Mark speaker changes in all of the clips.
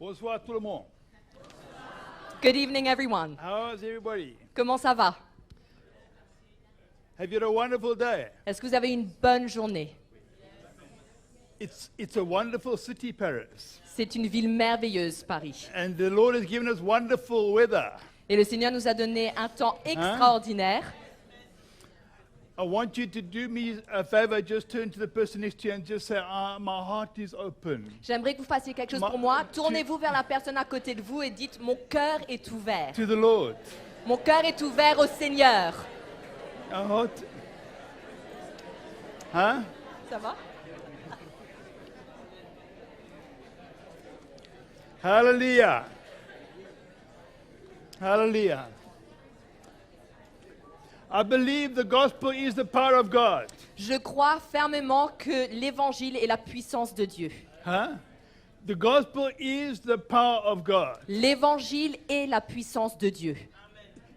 Speaker 1: Bonsoir tout le monde.
Speaker 2: Good evening, everyone.
Speaker 1: How's everybody?
Speaker 2: Comment ça va?
Speaker 1: Have you had a wonderful day?
Speaker 2: Est-ce que vous avez une bonne journée?
Speaker 1: It's a wonderful city, Paris.
Speaker 2: C'est une ville merveilleuse, Paris.
Speaker 1: And the Lord has given us wonderful weather.
Speaker 2: Et le Seigneur nous a donné un temps extraordinaire.
Speaker 1: I want you to do me a favor, just turn to the person next to you and just say, my heart is open.
Speaker 2: J'aimerais que vous fassiez quelque chose pour moi. Tournez-vous vers la personne à côté de vous et dites « Mon cœur est ouvert.
Speaker 1: To the Lord.
Speaker 2: Mon cœur est ouvert au Seigneur. »
Speaker 1: Our heart. Huh?
Speaker 2: Ça va?
Speaker 1: Hallelujah. Hallelujah. I believe the gospel is the power of God.
Speaker 2: Je crois fermement que l'évangile est la puissance de Dieu.
Speaker 1: Huh? The gospel is the power of God.
Speaker 2: L'évangile est la puissance de Dieu.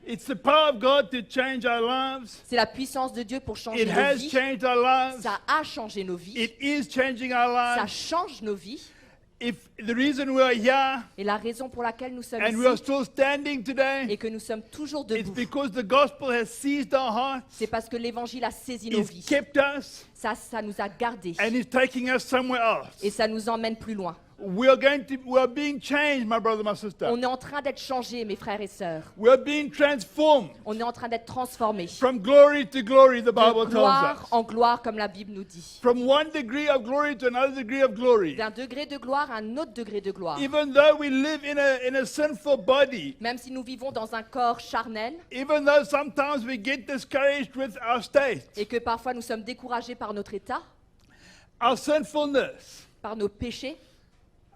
Speaker 1: It's the power of God to change our lives.
Speaker 2: C'est la puissance de Dieu pour changer
Speaker 1: It
Speaker 2: nos
Speaker 1: has
Speaker 2: vies.
Speaker 1: changed our lives.
Speaker 2: Ça a changé nos vies.
Speaker 1: It is changing our
Speaker 2: Ça
Speaker 1: lives.
Speaker 2: change nos vies.
Speaker 1: If the reason we are here
Speaker 2: Et la raison pour laquelle nous sommes
Speaker 1: and we are
Speaker 2: ici
Speaker 1: still standing today,
Speaker 2: et que nous sommes toujours
Speaker 1: it's
Speaker 2: debout,
Speaker 1: because the gospel has seized our hearts,
Speaker 2: c'est parce que l'évangile a saisi nos
Speaker 1: it's
Speaker 2: vies.
Speaker 1: kept us,
Speaker 2: Ça nous a gardés
Speaker 1: and it's taking us somewhere
Speaker 2: et
Speaker 1: else.
Speaker 2: ça nous emmène plus loin.
Speaker 1: We are being changed, my brother, my sister.
Speaker 2: On est en train d'être changés, mes frères et sœurs.
Speaker 1: We are being transformed
Speaker 2: On est en train d'être transformés.
Speaker 1: from glory to glory, the Bible
Speaker 2: De
Speaker 1: tells
Speaker 2: gloire
Speaker 1: us.
Speaker 2: en gloire, comme la Bible nous dit.
Speaker 1: From one degree of glory to another degree of glory.
Speaker 2: D'un degré de gloire à un autre degré de gloire.
Speaker 1: Even though we live in a sinful body,
Speaker 2: Même si nous vivons dans un corps charnel
Speaker 1: even though sometimes we get discouraged with our state,
Speaker 2: et que parfois nous sommes découragés par notre état,
Speaker 1: our sinfulness,
Speaker 2: par nos péchés,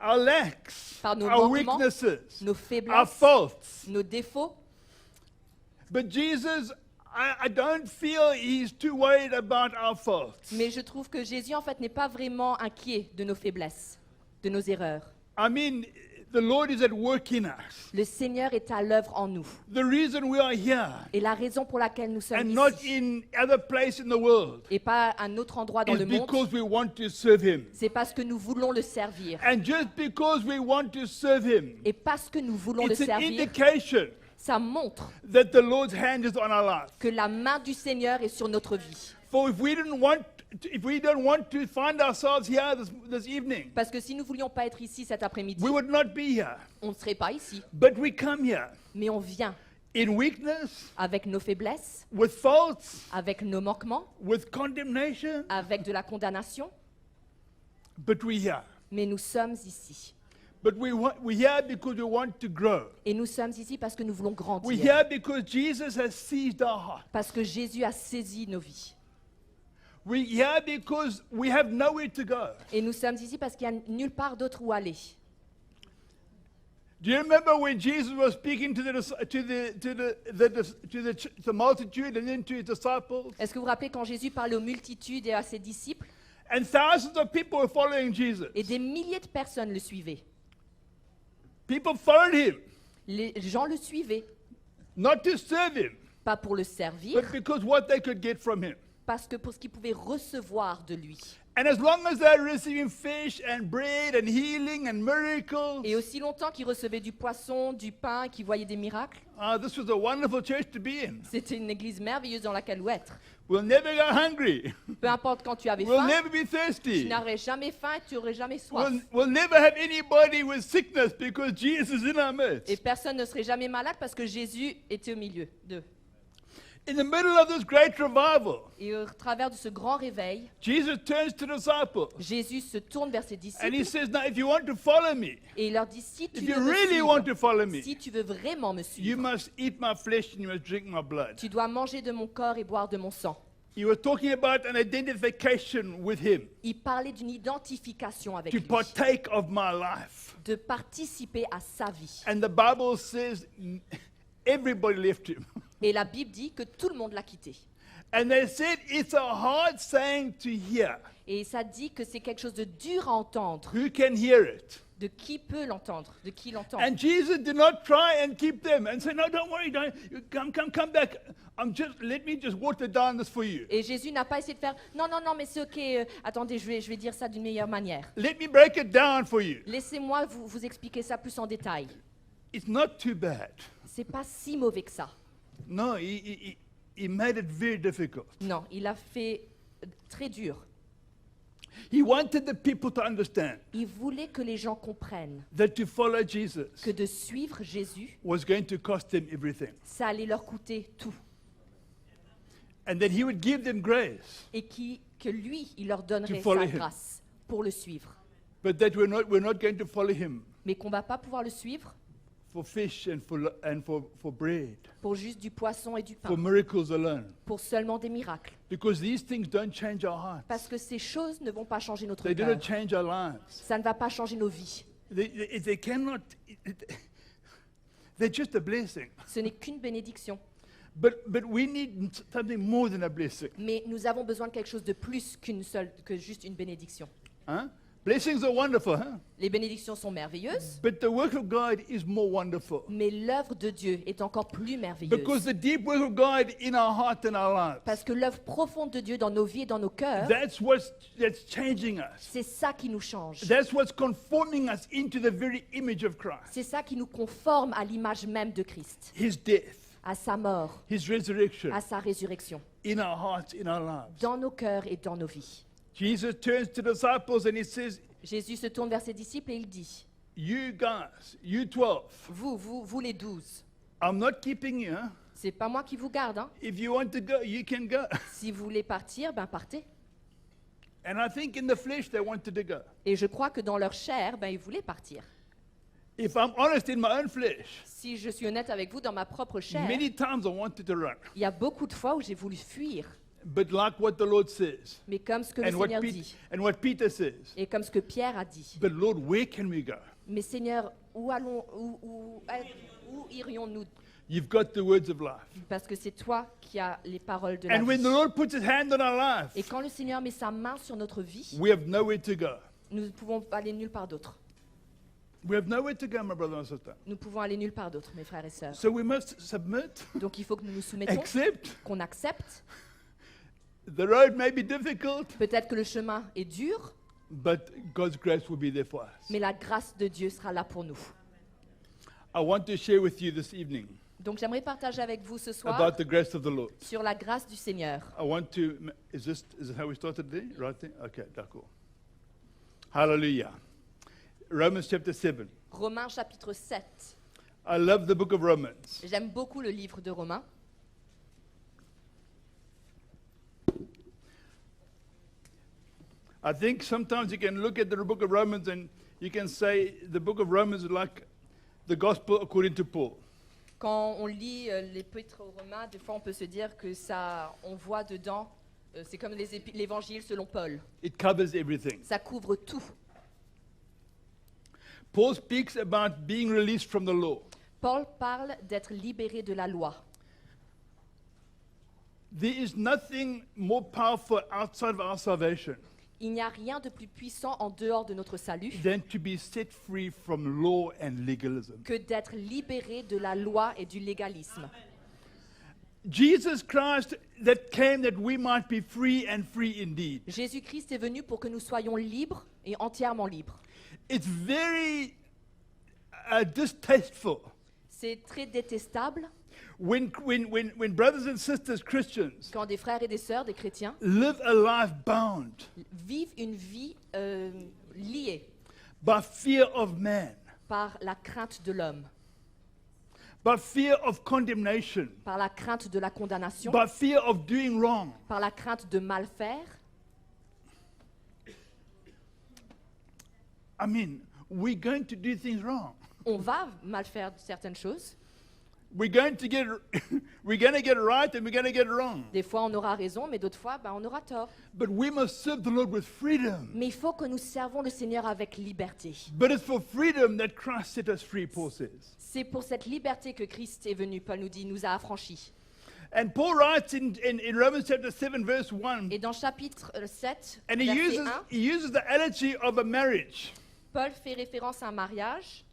Speaker 1: our lacks,
Speaker 2: par nos
Speaker 1: our
Speaker 2: manquements,
Speaker 1: weaknesses,
Speaker 2: nos
Speaker 1: our
Speaker 2: faiblesses,
Speaker 1: faults.
Speaker 2: nos défauts.
Speaker 1: But Jesus, I don't feel he's too worried about our faults.
Speaker 2: Mais je trouve que Jésus, en fait, n'est pas vraiment inquiet de nos faiblesses, de nos erreurs.
Speaker 1: I mean, the Lord is at work in us.
Speaker 2: Le Seigneur est à l'œuvre en nous.
Speaker 1: The reason we are here
Speaker 2: Et la raison pour laquelle nous sommes
Speaker 1: and not
Speaker 2: ici,
Speaker 1: in other place in the world
Speaker 2: et pas à un autre endroit dans
Speaker 1: is
Speaker 2: le monde,
Speaker 1: because we want to serve him.
Speaker 2: c'est parce que nous voulons le servir.
Speaker 1: And just because we want to serve him,
Speaker 2: Et parce que nous voulons le
Speaker 1: it's an
Speaker 2: servir,
Speaker 1: indication
Speaker 2: ça montre
Speaker 1: that the Lord's hand is on our life.
Speaker 2: que la main du Seigneur est sur notre vie.
Speaker 1: For if we don't want to find ourselves here this evening,
Speaker 2: Parce que si nous ne voulions pas être ici cet après-midi,
Speaker 1: we would not be here.
Speaker 2: on ne serait pas ici.
Speaker 1: But we come here
Speaker 2: Mais on vient
Speaker 1: in weakness,
Speaker 2: avec nos faiblesses,
Speaker 1: with faults,
Speaker 2: avec nos manquements,
Speaker 1: with condemnation,
Speaker 2: avec de la condamnation,
Speaker 1: but we're here.
Speaker 2: mais nous sommes ici.
Speaker 1: But we're here because we want to grow.
Speaker 2: Et nous sommes ici parce que nous voulons
Speaker 1: We're
Speaker 2: grandir.
Speaker 1: here because Jesus has seized our heart.
Speaker 2: Parce que Jésus a saisi nos vies.
Speaker 1: We're here because we have nowhere to go.
Speaker 2: Et nous sommes ici parce qu'il n'y a nulle part d'autre où aller.
Speaker 1: Do you remember when Jesus was speaking to the multitude and then to his disciples?
Speaker 2: Est-ce que vous vous rappelez quand Jésus parlait aux multitudes et à ses disciples?
Speaker 1: And thousands of people were following Jesus.
Speaker 2: Et des milliers de personnes le suivaient.
Speaker 1: People followed him,
Speaker 2: Les gens le suivaient,
Speaker 1: not to serve him,
Speaker 2: pas pour le servir,
Speaker 1: but because what they could get from him.
Speaker 2: parce que pour ce qu'ils pouvaient recevoir de lui.
Speaker 1: And as long as they're receiving fish and bread and healing and miracles,
Speaker 2: Et aussi longtemps qu'ils recevaient du poisson, du pain, qu'ils voyaient des miracles,
Speaker 1: this was a wonderful church to be in.
Speaker 2: c'était une église merveilleuse dans laquelle être.
Speaker 1: We'll never go hungry.
Speaker 2: Peu importe quand tu avais
Speaker 1: We'll
Speaker 2: faim,
Speaker 1: never be
Speaker 2: tu
Speaker 1: thirsty.
Speaker 2: n'aurais jamais faim et tu n'aurais jamais soif.
Speaker 1: We'll never have anybody with sickness because Jesus is in our midst.
Speaker 2: Et personne ne serait jamais malade parce que Jésus était au milieu d'eux.
Speaker 1: In the middle of this great revival,
Speaker 2: Et au travers de ce grand réveil,
Speaker 1: Jesus turns to the disciples
Speaker 2: Jésus se tourne vers ses
Speaker 1: and
Speaker 2: disciples
Speaker 1: he says, now if you want to follow me,
Speaker 2: et il leur dit, si tu
Speaker 1: if you
Speaker 2: veux me
Speaker 1: really want
Speaker 2: suivre,
Speaker 1: to follow me,
Speaker 2: si tu veux vraiment me
Speaker 1: you
Speaker 2: suivre,
Speaker 1: must eat my flesh and you must drink my blood.
Speaker 2: tu dois manger de mon corps et boire de mon sang.
Speaker 1: He was talking about an identification with him,
Speaker 2: Il parlait d'une identification avec
Speaker 1: to
Speaker 2: lui,
Speaker 1: partake of my life.
Speaker 2: de participer à sa vie.
Speaker 1: And the Bible says everybody left him.
Speaker 2: Et la Bible dit que tout le monde l'a quitté.
Speaker 1: And they said it's a hard saying to hear.
Speaker 2: Et ça dit que c'est quelque chose de dur à entendre.
Speaker 1: Who can hear it?
Speaker 2: De qui peut l'entendre? De qui l'entend?
Speaker 1: And Jesus did not try and keep them and say, no, don't worry, don't you come back. Let me just water down this for you.
Speaker 2: Et Jésus n'a pas essayé de faire non, mais c'est ok. Attendez, je vais dire ça d'une meilleure manière.
Speaker 1: Let me break it down for you.
Speaker 2: Laissez-moi vous expliquer ça plus en détail.
Speaker 1: It's not too bad.
Speaker 2: C'est pas si mauvais que ça.
Speaker 1: No, he made it very difficult.
Speaker 2: Non, il a fait très dur.
Speaker 1: He wanted the people to understand
Speaker 2: Il voulait que les gens comprennent
Speaker 1: that to follow Jesus
Speaker 2: que de suivre Jésus,
Speaker 1: was going to cost them everything.
Speaker 2: ça allait leur coûter tout.
Speaker 1: And that he would give them grace,
Speaker 2: Et que lui, il leur donnerait
Speaker 1: To follow
Speaker 2: sa
Speaker 1: him.
Speaker 2: grâce pour le suivre.
Speaker 1: but that we're not going to follow him
Speaker 2: Mais qu'on ne va pas pouvoir le suivre
Speaker 1: for fish and for bread,
Speaker 2: pour juste du poisson et du pain,
Speaker 1: for miracles alone.
Speaker 2: pour seulement des miracles.
Speaker 1: Because these things don't change our hearts.
Speaker 2: Parce que ces choses ne vont pas changer notre
Speaker 1: They do
Speaker 2: cœur.
Speaker 1: not change our lives.
Speaker 2: Ça ne va pas changer nos vies.
Speaker 1: They cannot, they're just a blessing.
Speaker 2: Ce n'est qu'une bénédiction.
Speaker 1: But we need something more than a blessing.
Speaker 2: Mais nous avons besoin de quelque chose de plus que juste une bénédiction.
Speaker 1: Huh? Blessings are wonderful, huh?
Speaker 2: Les bénédictions sont merveilleuses,
Speaker 1: But the work of God is more wonderful.
Speaker 2: mais l'œuvre de Dieu est encore plus
Speaker 1: Because
Speaker 2: merveilleuse.
Speaker 1: the deep work of God in our heart and our lives,
Speaker 2: Parce que l'œuvre profonde de Dieu dans nos vies et dans nos cœurs,
Speaker 1: that's changing us.
Speaker 2: c'est ça qui nous change.
Speaker 1: That's what's conforming us into the very image of Christ.
Speaker 2: C'est ça qui nous conforme à l'image même de Christ,
Speaker 1: His death,
Speaker 2: à sa mort,
Speaker 1: His resurrection
Speaker 2: à sa résurrection,
Speaker 1: in our hearts, in our lives.
Speaker 2: dans nos cœurs et dans nos vies.
Speaker 1: Jesus turns to the disciples and he says,
Speaker 2: Jésus se tourne vers ses disciples et il dit,
Speaker 1: you guys, you 12,
Speaker 2: vous les 12,
Speaker 1: I'm not keeping you. Huh?
Speaker 2: c'est pas moi qui vous garde. Hein.
Speaker 1: If you want to go, you can go.
Speaker 2: Si vous voulez partir, ben partez.
Speaker 1: And I think in the flesh they wanted to go.
Speaker 2: Et je crois que dans leur chair, ben ils voulaient partir.
Speaker 1: If I'm honest in my own flesh,
Speaker 2: Si je suis honnête avec vous, dans ma propre chair,
Speaker 1: many times I wanted to run.
Speaker 2: il y a beaucoup de fois où j'ai voulu fuir.
Speaker 1: But like what the Lord says,
Speaker 2: Mais comme ce que le
Speaker 1: and what,
Speaker 2: Seigneur
Speaker 1: Pete-
Speaker 2: dit,
Speaker 1: and what Peter says,
Speaker 2: et comme ce que Pierre a dit,
Speaker 1: but Lord, where can we go?
Speaker 2: mais Seigneur, où irions-nous?
Speaker 1: You've got the words of life.
Speaker 2: Parce que c'est toi qui as les paroles de la
Speaker 1: And when
Speaker 2: vie.
Speaker 1: the Lord puts his hand on our life,
Speaker 2: Et quand le Seigneur met sa main sur notre vie,
Speaker 1: we have nowhere to go.
Speaker 2: nous ne pouvons aller nulle part d'autre.
Speaker 1: We have nowhere to go, my brother and sister.
Speaker 2: Nous pouvons aller nulle part d'autre, mes frères et sœurs.
Speaker 1: So we must submit,
Speaker 2: Donc il faut que nous nous soumettons,
Speaker 1: accept.
Speaker 2: qu'on accepte.
Speaker 1: The road may be difficult,
Speaker 2: Peut-être que le chemin est dur,
Speaker 1: but God's grace will be there for us.
Speaker 2: mais la grâce de Dieu sera là pour nous.
Speaker 1: I want to share with you this evening
Speaker 2: Donc j'aimerais partager avec vous ce soir
Speaker 1: about the grace of the Lord.
Speaker 2: sur la grâce du Seigneur.
Speaker 1: I want to, is it how we started there? Right there? Okay, d'accord. Hallelujah. Romans chapter 7.
Speaker 2: Romains chapitre 7.
Speaker 1: I love the book of Romans.
Speaker 2: J'aime beaucoup le livre de Romains.
Speaker 1: I think sometimes you can look at the book of Romans and you can say the book of Romans is like the gospel according to Paul.
Speaker 2: Quand on lit l'épître aux Romains, des fois on peut se dire que ça, on voit dedans, c'est comme l'évangile selon Paul.
Speaker 1: It covers everything.
Speaker 2: Ça couvre tout.
Speaker 1: Paul speaks about being released from the law.
Speaker 2: Paul parle d'être libéré de la loi.
Speaker 1: There is nothing more powerful outside of our salvation
Speaker 2: Il n'y a rien de plus puissant en dehors de notre salut
Speaker 1: than to be set free from law and legalism.
Speaker 2: que d'être libéré de la loi et du légalisme.
Speaker 1: Jesus Christ that came that we might be free and free indeed.
Speaker 2: Jésus-Christ est venu pour que nous soyons libres et entièrement libres.
Speaker 1: It's very distasteful
Speaker 2: C'est très détestable
Speaker 1: when brothers and sisters, Christians,
Speaker 2: quand des frères et des sœurs, des chrétiens,
Speaker 1: live a life bound
Speaker 2: vivent une vie liée
Speaker 1: by fear of man,
Speaker 2: par la crainte de l'homme,
Speaker 1: by fear of condemnation,
Speaker 2: par la crainte de la condamnation,
Speaker 1: by fear of doing wrong.
Speaker 2: par la crainte de mal faire.
Speaker 1: I mean, we're going to do things wrong.
Speaker 2: On va mal faire certaines choses.
Speaker 1: We're going to get it right and we're going to get it wrong.
Speaker 2: Des fois, on aura raison, mais d'autres fois, on aura tort.
Speaker 1: But we must serve the Lord with freedom.
Speaker 2: Mais il faut que nous servons le Seigneur avec liberté.
Speaker 1: But it's for freedom that Christ set us free, Paul says.
Speaker 2: C'est pour cette liberté que Christ est venu, Paul nous dit, nous a affranchis.
Speaker 1: And Paul writes in Romans chapter 7, verse 1,
Speaker 2: Et dans chapitre 7,
Speaker 1: and
Speaker 2: verset 1,
Speaker 1: he uses the analogy of a marriage.
Speaker 2: Paul fait référence à un mariage.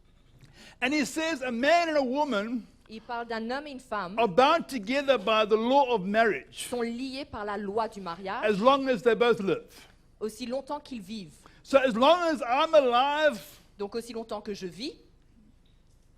Speaker 1: And he says a man and a woman
Speaker 2: Il parle d'un homme et une femme
Speaker 1: are bound together by the law of marriage
Speaker 2: sont liés par la loi du mariage
Speaker 1: as long as they both live.
Speaker 2: aussi longtemps qu'ils vivent.
Speaker 1: So as long as I'm alive
Speaker 2: Donc aussi longtemps que je vis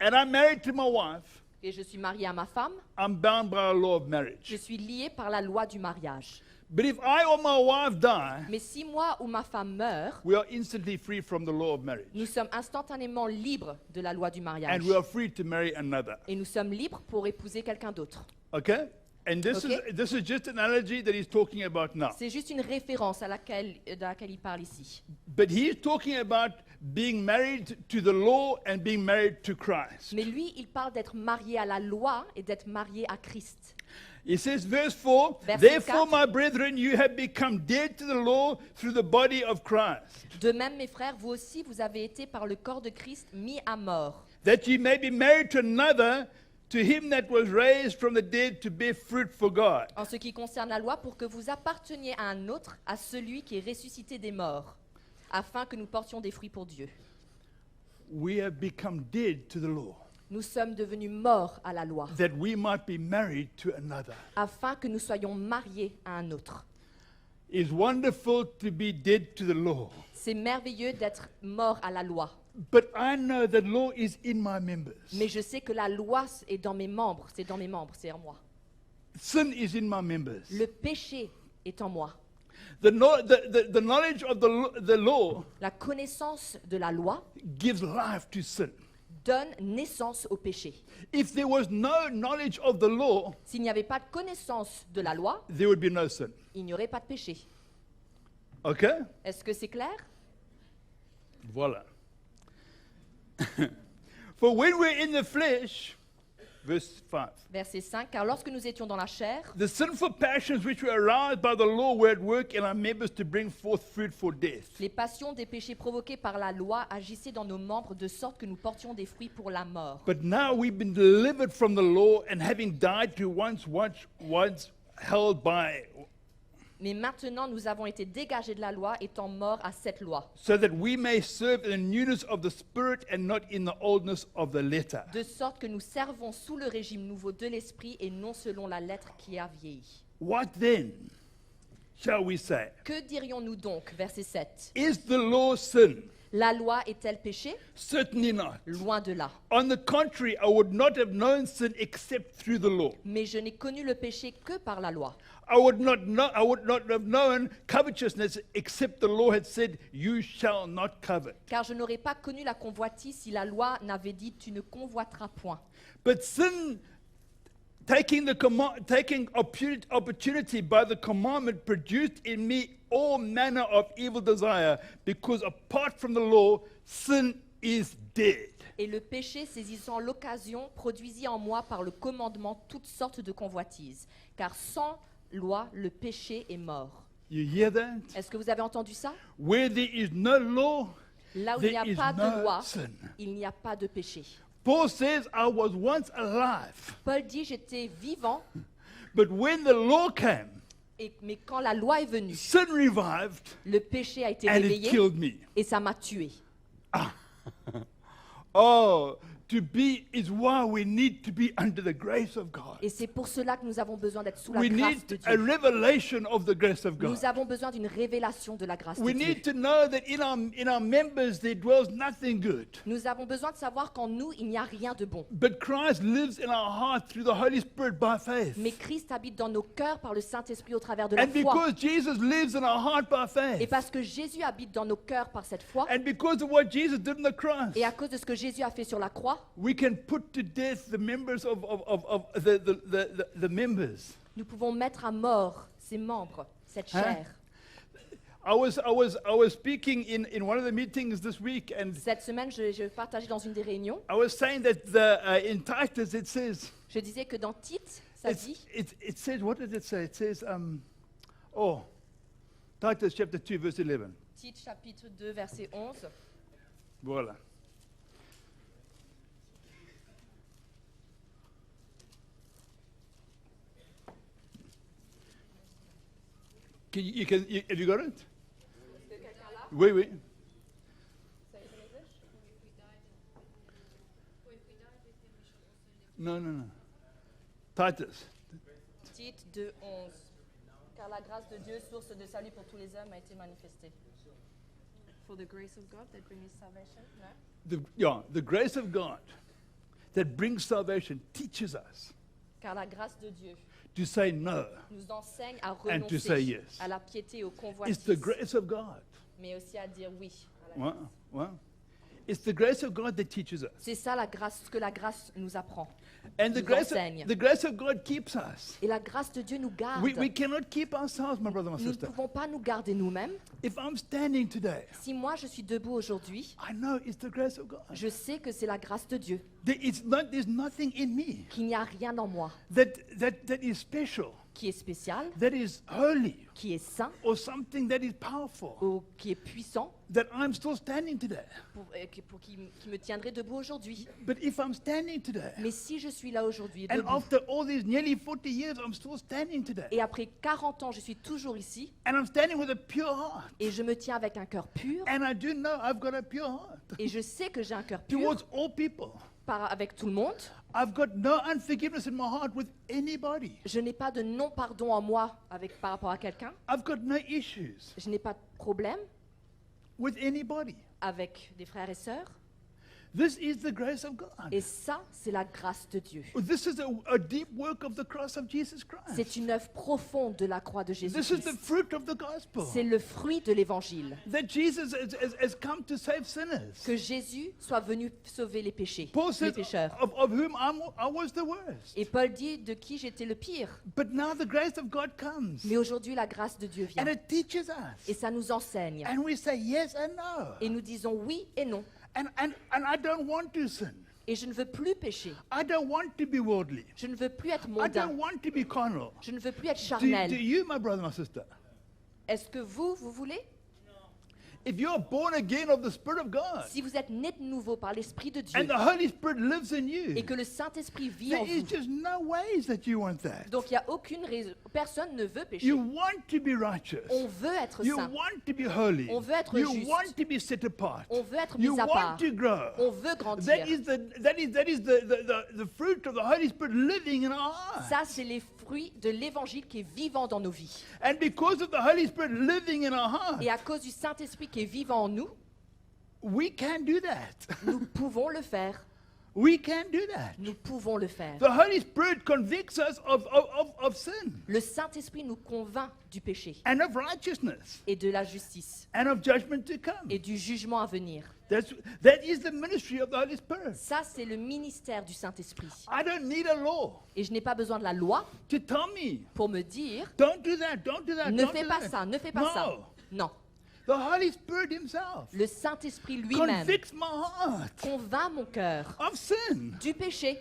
Speaker 1: and I'm married to my wife,
Speaker 2: et je suis marié à ma femme,
Speaker 1: I'm bound by a law of
Speaker 2: je
Speaker 1: marriage.
Speaker 2: suis lié par la loi du mariage.
Speaker 1: But if I or my wife die,
Speaker 2: Mais si moi ou ma femme meurt,
Speaker 1: we are instantly free from the law of marriage.
Speaker 2: nous sommes instantanément libres de la loi du mariage.
Speaker 1: And we are free to marry another.
Speaker 2: Et nous sommes libres pour épouser quelqu'un d'autre.
Speaker 1: Okay? And this
Speaker 2: Okay.
Speaker 1: is just an analogy that he's talking about now.
Speaker 2: C'est juste une référence de laquelle il parle ici.
Speaker 1: But he's talking about being married to the law and being married to Christ.
Speaker 2: Mais lui, il parle d'être marié à la loi et d'être marié à Christ.
Speaker 1: He says, verse 4,
Speaker 2: Verset
Speaker 1: therefore,
Speaker 2: 4.
Speaker 1: my brethren, you have become dead to the law through the body of Christ,
Speaker 2: De même, mes frères, vous aussi, vous avez été par le corps de Christ mis à mort,
Speaker 1: that ye may be married to another, to him that was raised from the dead to bear fruit for God.
Speaker 2: en ce qui concerne la loi, pour que vous apparteniez à un autre, à celui qui est ressuscité des morts, afin que nous portions des fruits pour Dieu.
Speaker 1: We have become dead to the law,
Speaker 2: Nous sommes devenus morts à la loi,
Speaker 1: that we might be married to another.
Speaker 2: afin que nous soyons mariés à un autre.
Speaker 1: It's wonderful to be dead to the law,
Speaker 2: C'est merveilleux d'être mort à la loi.
Speaker 1: but I know that law is in my members.
Speaker 2: Mais je sais que la loi est dans mes membres, c'est en moi.
Speaker 1: Sin is in my members.
Speaker 2: Le péché est en moi.
Speaker 1: The knowledge of the law
Speaker 2: La connaissance de la loi
Speaker 1: gives life to sin.
Speaker 2: donne naissance au péché.
Speaker 1: If there was no knowledge of the law,
Speaker 2: S'il n'y avait pas de connaissance de la loi,
Speaker 1: there would be no sin.
Speaker 2: il n'y aurait pas de péché.
Speaker 1: Okay?
Speaker 2: Est-ce que c'est clair?
Speaker 1: Voila. For when we're in the flesh, verse 5,
Speaker 2: Verset 5. Car lorsque nous étions dans la chair,
Speaker 1: the sinful passions which were aroused by the law were at work in our members to bring forth fruit for death.
Speaker 2: les passions des péchés provoqués par la loi agissaient dans nos membres de sorte que nous portions des fruits pour la mort.
Speaker 1: But now we've been delivered from the law and having died to once held by,
Speaker 2: Mais maintenant, nous avons été dégagés de la loi, étant morts à cette loi,
Speaker 1: so that we may serve in the newness of the Spirit and not in the oldness of the letter.
Speaker 2: de sorte que nous servons sous le régime nouveau de l'esprit et non selon la lettre qui a vieilli.
Speaker 1: What then shall we say?
Speaker 2: Que dirions-nous donc? Verset 7.
Speaker 1: Is the law sin?
Speaker 2: La loi est-elle péché?
Speaker 1: Certainly not.
Speaker 2: Loin de là.
Speaker 1: On the contrary, I would not have known sin except through the law.
Speaker 2: Mais je n'ai connu le péché que par la loi.
Speaker 1: I would not have known covetousness except the law had said, "You shall not covet."
Speaker 2: Car je n'aurais pas connu la convoitise si la loi n'avait dit « tu ne convoiteras point ».
Speaker 1: But sin, taking opportunity by the commandment, produced in me all manner of evil desire, because apart from the law, sin is dead.
Speaker 2: Et le péché, saisissant l'occasion, produisit en moi par le commandement toutes sortes de convoitises. Car sans loi, le péché est mort.
Speaker 1: You hear that?
Speaker 2: Est-ce que vous avez entendu ça?
Speaker 1: Where there is no law,
Speaker 2: Là où il n'y
Speaker 1: there
Speaker 2: a
Speaker 1: is
Speaker 2: pas de
Speaker 1: no
Speaker 2: loi,
Speaker 1: sin.
Speaker 2: il n'y a pas de péché.
Speaker 1: Paul says, I was once alive,
Speaker 2: Paul dit « j'étais vivant,
Speaker 1: but when the law came,
Speaker 2: mais quand la loi est venue,
Speaker 1: sin revived
Speaker 2: le péché a été
Speaker 1: and it
Speaker 2: réveillé
Speaker 1: killed me.
Speaker 2: et ça m'a tué.
Speaker 1: Oh, to be is why we need to be under the grace of God.
Speaker 2: Et c'est pour cela que nous avons besoin d'être sous la
Speaker 1: We
Speaker 2: grâce
Speaker 1: need
Speaker 2: de
Speaker 1: a
Speaker 2: Dieu.
Speaker 1: revelation of the grace of God.
Speaker 2: Nous avons besoin d'une révélation de la grâce de
Speaker 1: We
Speaker 2: Dieu.
Speaker 1: need to know that in our members there dwells nothing good.
Speaker 2: Nous avons besoin de savoir qu'en nous, il n'y a rien de bon.
Speaker 1: But Christ lives in our heart through the Holy Spirit by faith.
Speaker 2: Mais Christ habite dans nos cœurs par le Saint-Esprit au travers de la
Speaker 1: And
Speaker 2: foi.
Speaker 1: because Jesus lives in our heart by
Speaker 2: Et
Speaker 1: faith,
Speaker 2: parce que Jésus habite dans nos cœurs par cette foi,
Speaker 1: and because of what Jesus did on the cross,
Speaker 2: et à cause de ce que Jésus a fait sur la croix,
Speaker 1: we can put to death the members of the members.
Speaker 2: nous pouvons mettre à mort ces membres, cette
Speaker 1: Hein?
Speaker 2: chair.
Speaker 1: I was speaking in one of the meetings this week, and
Speaker 2: Cette semaine, je partageais dans une des réunions,
Speaker 1: I was saying that in Titus it says,
Speaker 2: je disais que dans Tite, ça dit,
Speaker 1: it says, what does it say? It says, Titus chapter 2 verse 11.
Speaker 2: Tite chapitre 2, verset 11,
Speaker 1: Voilà. Have you got it? Oui, oui. Non, non, non. Titus.
Speaker 2: Tite 2:11. Car la grâce de Dieu, source de salut pour tous les hommes, a été manifestée. For the grace of God that brings salvation. No?
Speaker 1: The grace of God that brings salvation teaches us
Speaker 2: Car la grâce de Dieu
Speaker 1: to say no.
Speaker 2: nous enseigne à
Speaker 1: And to say
Speaker 2: renoncer
Speaker 1: yes.
Speaker 2: à la piété et aux
Speaker 1: It's
Speaker 2: convoitises,
Speaker 1: the grace of God.
Speaker 2: mais aussi à dire oui. À la
Speaker 1: Well, well, it's the grace of God that teaches us.
Speaker 2: C'est ça la grâce, ce que la grâce nous apprend.
Speaker 1: And
Speaker 2: Nous enseigne.
Speaker 1: the grace of God keeps us.
Speaker 2: Et la grâce de Dieu nous garde.
Speaker 1: We cannot keep ourselves, my brother, my
Speaker 2: Nous ne
Speaker 1: sister.
Speaker 2: pouvons pas nous garder nous-mêmes.
Speaker 1: If I'm standing today,
Speaker 2: Si moi je suis debout aujourd'hui,
Speaker 1: I know it's the grace of God.
Speaker 2: je sais que c'est la grâce de Dieu,
Speaker 1: There's nothing in me
Speaker 2: qu'il n'y a rien en moi
Speaker 1: that is special,
Speaker 2: qui est spécial,
Speaker 1: that is holy,
Speaker 2: qui est saint
Speaker 1: or something that is powerful,
Speaker 2: ou qui est puissant,
Speaker 1: that I'm still standing today.
Speaker 2: qui me tiendrait debout aujourd'hui.
Speaker 1: But if I'm standing today,
Speaker 2: Mais si je suis là aujourd'hui,
Speaker 1: and
Speaker 2: debout,
Speaker 1: after all these nearly 40 years, I'm still standing today,
Speaker 2: et après 40 ans, je suis toujours ici,
Speaker 1: and I'm standing with a pure heart,
Speaker 2: et je me tiens avec un cœur pur,
Speaker 1: and I do know I've got a pure heart
Speaker 2: et je sais que j'ai un cœur pur
Speaker 1: towards all people.
Speaker 2: avec tout le monde,
Speaker 1: I've got no unforgiveness in my heart with anybody.
Speaker 2: je n'ai pas de non-pardon en moi par rapport à quelqu'un,
Speaker 1: I've got no issues
Speaker 2: je n'ai pas de problème
Speaker 1: with anybody.
Speaker 2: avec des frères et sœurs,
Speaker 1: This is the grace of God.
Speaker 2: et ça, c'est la grâce de Dieu.
Speaker 1: This is a deep work of the cross of Jesus Christ.
Speaker 2: C'est une œuvre profonde de la croix de
Speaker 1: This is the
Speaker 2: Jésus-Christ.
Speaker 1: fruit of the gospel.
Speaker 2: C'est le fruit de l'évangile.
Speaker 1: That Jesus has come to save sinners.
Speaker 2: Que Jésus soit venu sauver les péchés,
Speaker 1: Paul
Speaker 2: les
Speaker 1: said,
Speaker 2: pécheurs.
Speaker 1: of whom I was the worst.
Speaker 2: Et Paul dit de qui j'étais le pire.
Speaker 1: But now the grace of God comes.
Speaker 2: Mais aujourd'hui, la grâce de Dieu vient.
Speaker 1: And it teaches us.
Speaker 2: Et ça nous enseigne.
Speaker 1: And we say yes and no.
Speaker 2: Et nous disons oui et non.
Speaker 1: And I don't want to sin.
Speaker 2: Et je ne veux plus pécher.
Speaker 1: I don't want to be worldly.
Speaker 2: Je ne veux plus être
Speaker 1: I
Speaker 2: mondain.
Speaker 1: don't want to be carnal.
Speaker 2: Je ne veux plus être
Speaker 1: Do
Speaker 2: charnel.
Speaker 1: you, my brother, my sister?
Speaker 2: Est-ce que vous voulez?
Speaker 1: If you're born again of the Spirit of God,
Speaker 2: Si vous êtes né de nouveau par l'Esprit de Dieu
Speaker 1: and the Holy Spirit lives in
Speaker 2: et
Speaker 1: you,
Speaker 2: que le Saint-Esprit vit en
Speaker 1: there is
Speaker 2: vous,
Speaker 1: just no ways that you want that.
Speaker 2: donc il n'y a aucune raison. Personne ne veut pécher.
Speaker 1: You want to be righteous.
Speaker 2: On veut être
Speaker 1: You
Speaker 2: saint.
Speaker 1: want to be holy.
Speaker 2: On veut être
Speaker 1: You
Speaker 2: juste.
Speaker 1: want to be set apart.
Speaker 2: On veut être
Speaker 1: You
Speaker 2: mis à
Speaker 1: want
Speaker 2: part.
Speaker 1: to grow.
Speaker 2: On veut grandir.
Speaker 1: That is the fruit of the Holy Spirit living in our hearts.
Speaker 2: Ça, c'est les fruits de l'évangile qui est vivant dans nos vies.
Speaker 1: And because of the Holy Spirit living in our hearts,
Speaker 2: Et à cause du Saint-Esprit qui est vivant en nous,
Speaker 1: we can do that.
Speaker 2: nous pouvons le faire.
Speaker 1: We can do that.
Speaker 2: Nous pouvons le faire.
Speaker 1: The Holy Spirit convicts us of sin
Speaker 2: Le Saint-Esprit nous convainc du péché
Speaker 1: and of righteousness
Speaker 2: et de la justice
Speaker 1: and of judgment to come.
Speaker 2: et du jugement à venir.
Speaker 1: That is the ministry of the Holy Spirit.
Speaker 2: Ça, c'est le ministère du Saint-Esprit.
Speaker 1: I don't need a law
Speaker 2: Et je n'ai pas besoin de la loi
Speaker 1: to tell me,
Speaker 2: pour me dire
Speaker 1: don't do that, don't do that,
Speaker 2: ne
Speaker 1: don't
Speaker 2: fais
Speaker 1: do
Speaker 2: pas
Speaker 1: that.
Speaker 2: ça, ne fais pas
Speaker 1: No.
Speaker 2: ça. Non.
Speaker 1: The Holy Spirit himself
Speaker 2: Le Saint-Esprit lui-même
Speaker 1: convicts my heart
Speaker 2: convainc mon cœur
Speaker 1: of sin.
Speaker 2: du péché.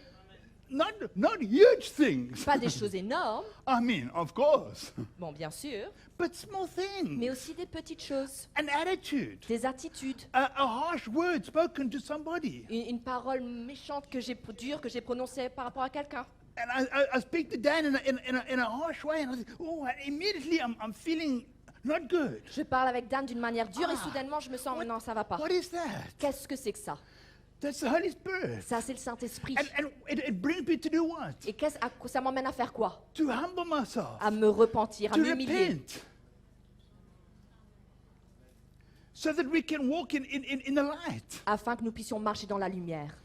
Speaker 1: Not huge things.
Speaker 2: Pas des choses énormes,
Speaker 1: I mean, of course,
Speaker 2: bon, bien sûr,
Speaker 1: but small things.
Speaker 2: mais aussi des petites choses,
Speaker 1: An attitude,
Speaker 2: des attitudes.
Speaker 1: a harsh word spoken to somebody.
Speaker 2: Une parole méchante dure que j'ai prononcée par rapport à quelqu'un.
Speaker 1: And I speak to Dan in a harsh way, and I think, oh, immediately I'm feeling not good.
Speaker 2: Je parle avec Dan d'une manière dure et
Speaker 1: Ah.
Speaker 2: soudainement je me sens, non, ça va pas.
Speaker 1: What is that?
Speaker 2: Qu'est-ce que c'est que ça?
Speaker 1: That's the Holy Spirit.
Speaker 2: Ça, c'est le Saint-Esprit.
Speaker 1: And it brings me to do what?
Speaker 2: Et ça m'emmène à faire quoi?
Speaker 1: To humble myself.
Speaker 2: À me repentir, à
Speaker 1: To
Speaker 2: m'humilier,
Speaker 1: repent. So that we can walk in the light.
Speaker 2: afin que nous puissions marcher dans la lumière.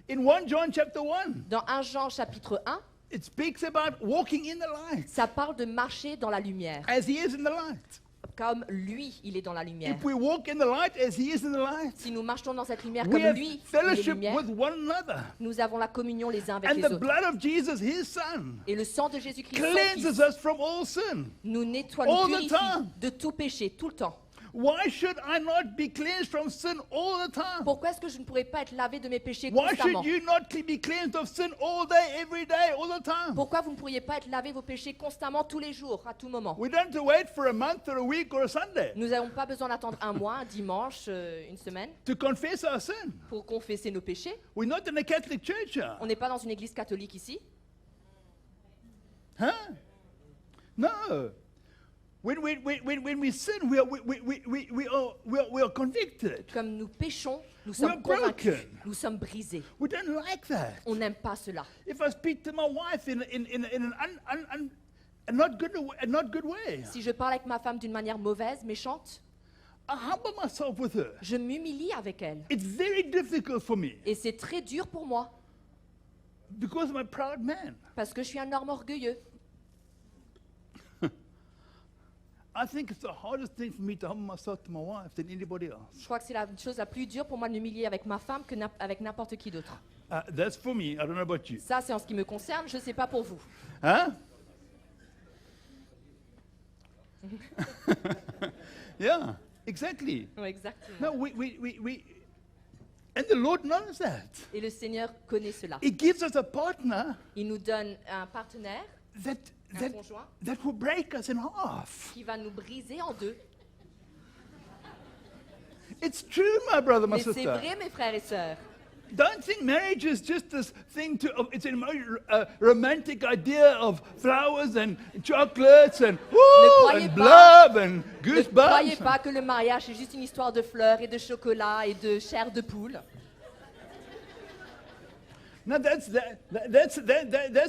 Speaker 1: In 1 John chapter 1,
Speaker 2: Dans 1 Jean chapitre 1,
Speaker 1: it speaks about walking in the light
Speaker 2: ça parle de marcher dans la lumière,
Speaker 1: as he is in the light.
Speaker 2: comme lui, il est dans la lumière.
Speaker 1: If we walk in the light as he is in the light,
Speaker 2: Si nous marchons dans cette lumière
Speaker 1: we
Speaker 2: comme
Speaker 1: have
Speaker 2: lui, il est
Speaker 1: fellowship
Speaker 2: lumière,
Speaker 1: with one another.
Speaker 2: nous avons la communion les uns avec
Speaker 1: And
Speaker 2: les
Speaker 1: the
Speaker 2: autres.
Speaker 1: blood of Jesus, his son,
Speaker 2: Et le sang de Jésus-Christ, son
Speaker 1: cleanses
Speaker 2: Fils,
Speaker 1: us from all sin.
Speaker 2: nous nettoie,
Speaker 1: all
Speaker 2: nous
Speaker 1: the
Speaker 2: purifie
Speaker 1: time.
Speaker 2: de tout péché, tout le temps.
Speaker 1: Why should I not be cleansed from sin all the time?
Speaker 2: Pourquoi est-ce que je ne pourrais pas être lavé de mes péchés
Speaker 1: Why
Speaker 2: constamment?
Speaker 1: should you not be cleansed of sin all day, every day, all the time?
Speaker 2: Pourquoi vous ne pourriez pas être lavé de vos péchés constamment, tous les jours, à tout moment?
Speaker 1: We don't have to wait for a month or a week or a Sunday
Speaker 2: Nous n'avons pas besoin d'attendre un mois, un dimanche, une semaine,
Speaker 1: to confess our sin.
Speaker 2: pour confesser nos péchés.
Speaker 1: We're not in a Catholic church here.
Speaker 2: On n'est pas dans une église catholique ici.
Speaker 1: Huh? No. When we sin, we are convicted.
Speaker 2: Comme nous péchons, nous
Speaker 1: We are
Speaker 2: sommes convaincus,
Speaker 1: broken.
Speaker 2: nous sommes brisés.
Speaker 1: We don't like that.
Speaker 2: On n'aime pas cela.
Speaker 1: If I speak to my wife in a not good way,
Speaker 2: Si je parle avec ma femme d'une manière mauvaise, méchante,
Speaker 1: I humble myself with her.
Speaker 2: je m'humilie avec elle.
Speaker 1: It's very difficult for me
Speaker 2: Et c'est très dur pour moi,
Speaker 1: because I'm a proud man.
Speaker 2: parce que je suis un homme orgueilleux.
Speaker 1: I think it's the hardest thing for me to humble myself to my wife than anybody
Speaker 2: Je
Speaker 1: else.
Speaker 2: crois que c'est la chose la plus dure pour moi de m'humilier avec ma femme que avec n'importe qui d'autre.
Speaker 1: That's for me. I don't know about you.
Speaker 2: Ça, c'est en ce qui me concerne, je ne sais pas pour vous.
Speaker 1: Huh? Yeah, exactly.
Speaker 2: Oui, exactement.
Speaker 1: No, and the Lord knows that.
Speaker 2: Et le Seigneur connaît cela.
Speaker 1: He gives us a partner
Speaker 2: Il nous donne un partenaire,
Speaker 1: that
Speaker 2: un conjoint,
Speaker 1: that will break us in half.
Speaker 2: qui va nous briser en deux.
Speaker 1: It's true, my brother, my
Speaker 2: Mais c'est
Speaker 1: sister.
Speaker 2: vrai, mes frères et sœurs.
Speaker 1: Don't think marriage is just this thing it's a romantic idea of flowers and chocolates and
Speaker 2: croyez
Speaker 1: and
Speaker 2: pas-
Speaker 1: love and
Speaker 2: Ne croyez
Speaker 1: goosebumps.
Speaker 2: pas que le mariage est juste une histoire de fleurs et de chocolat et de chair de poule.
Speaker 1: No, that's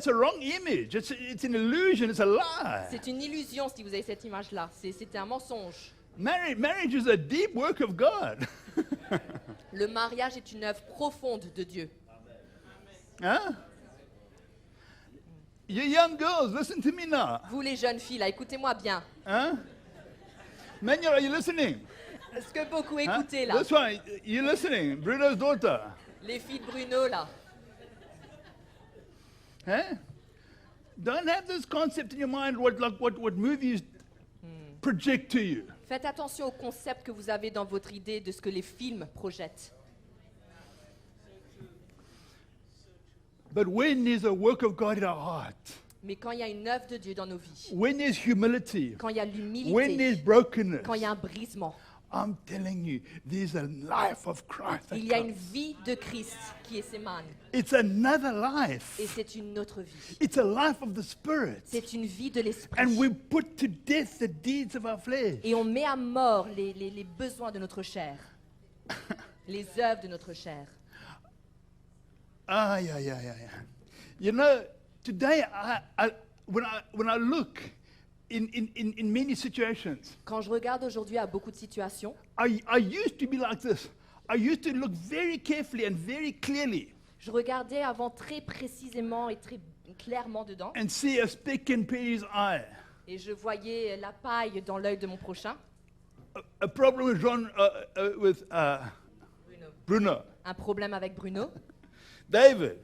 Speaker 1: a wrong image. It's an illusion. It's a lie.
Speaker 2: C'est une illusion si vous avez cette image-là. C'est un mensonge.
Speaker 1: Marriage is a deep work of God.
Speaker 2: Le mariage est une œuvre profonde de Dieu.
Speaker 1: Huh? You young girls, listen to me now.
Speaker 2: Vous les jeunes filles, là, écoutez-moi bien.
Speaker 1: Huh? Men, are you listening?
Speaker 2: Est-ce que beaucoup
Speaker 1: Huh?
Speaker 2: écoutez là?
Speaker 1: This one, you listening? Bruno's daughter.
Speaker 2: Les filles de Bruno là.
Speaker 1: Huh? Don't have this concept in your mind what movies project to you.
Speaker 2: Faites attention au concept que vous avez dans votre idée de ce que les films projettent.
Speaker 1: But when there's a work of God in our heart,
Speaker 2: Mais quand il y a une œuvre de Dieu dans nos vies,
Speaker 1: when there's humility,
Speaker 2: quand il y a
Speaker 1: when
Speaker 2: l'humilité,
Speaker 1: there's brokenness,
Speaker 2: quand il y a un brisement,
Speaker 1: I'm telling you, there's a life of Christ. that
Speaker 2: il y a
Speaker 1: comes.
Speaker 2: une vie de Christ qui s'émane.
Speaker 1: It's another
Speaker 2: Et
Speaker 1: life.
Speaker 2: c'est une autre vie.
Speaker 1: It's a life of the Spirit.
Speaker 2: C'est une vie de
Speaker 1: And
Speaker 2: l'esprit.
Speaker 1: we put to death the deeds of our flesh.
Speaker 2: Et on met à mort les besoins de notre chair, les œuvres de notre chair.
Speaker 1: Yeah. You know, today when I look in many situations,
Speaker 2: Quand je regarde aujourd'hui à beaucoup de situations,
Speaker 1: I used to be like this. I used to look very carefully and very clearly
Speaker 2: je regardais avant très précisément et très clairement dedans.
Speaker 1: and see a speck in Perry's eye.
Speaker 2: Et je voyais la paille dans l'œil de mon prochain.
Speaker 1: A problem with Bruno.
Speaker 2: Un problème avec Bruno,
Speaker 1: David.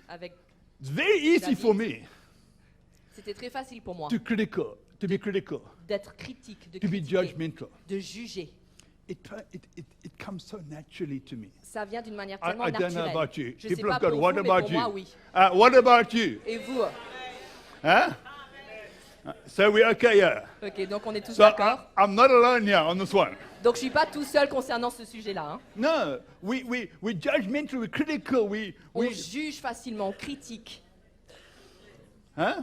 Speaker 2: avec...
Speaker 1: It's very easy
Speaker 2: David.
Speaker 1: for me
Speaker 2: C'était très facile pour moi
Speaker 1: to be critical,
Speaker 2: d'être critique, de
Speaker 1: to be
Speaker 2: critiquer,
Speaker 1: judgmental.
Speaker 2: de juger.
Speaker 1: It comes so naturally to me.
Speaker 2: Ça vient d'une manière
Speaker 1: I
Speaker 2: tellement
Speaker 1: don't know
Speaker 2: naturelle.
Speaker 1: about you.
Speaker 2: Je sais
Speaker 1: People
Speaker 2: pas
Speaker 1: of God,
Speaker 2: pour
Speaker 1: what
Speaker 2: vous, mais
Speaker 1: about
Speaker 2: pour
Speaker 1: you?
Speaker 2: moi, oui.
Speaker 1: What about you?
Speaker 2: Et vous?
Speaker 1: Huh? So we're okay, yeah.
Speaker 2: Ok, donc on est tous
Speaker 1: So
Speaker 2: d'accord.
Speaker 1: I'm not alone here on this one.
Speaker 2: Donc je suis pas tout seul concernant ce sujet-là. Hein.
Speaker 1: No, we're judgmental, we're critical,
Speaker 2: On juge facilement, on critique.
Speaker 1: huh?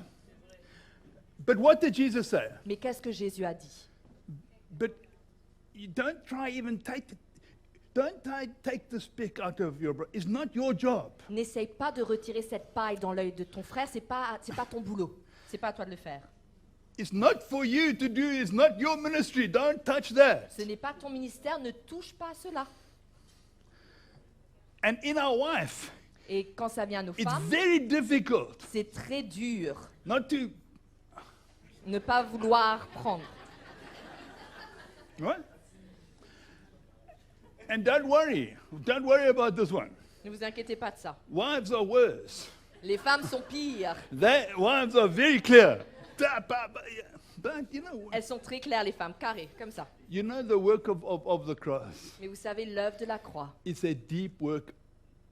Speaker 1: But what did Jesus say?
Speaker 2: Mais qu'est-ce que Jésus a dit?
Speaker 1: But you don't try even take the speck out of your brother. It's not your job.
Speaker 2: N'essaye pas de retirer cette paille dans l'œil de ton frère, c'est pas ton boulot. C'est pas à toi de le faire.
Speaker 1: It's not for you to do. It's not your ministry. Don't touch that.
Speaker 2: Ce n'est pas ton ministère, ne touche pas à cela.
Speaker 1: And in our wife,
Speaker 2: Et quand ça vient à nos
Speaker 1: it's
Speaker 2: femmes,
Speaker 1: very difficult
Speaker 2: c'est très dur.
Speaker 1: not to.
Speaker 2: Ne pas vouloir prendre.
Speaker 1: What? And don't worry about this one.
Speaker 2: Ne vous inquiétez pas de ça.
Speaker 1: Wives are worse.
Speaker 2: Les femmes sont pires.
Speaker 1: Wives are very clear. But
Speaker 2: Elles sont très claires, les femmes, carrées, comme ça.
Speaker 1: you know the work of the cross.
Speaker 2: Mais vous savez, l'œuvre de la croix,
Speaker 1: It's a deep work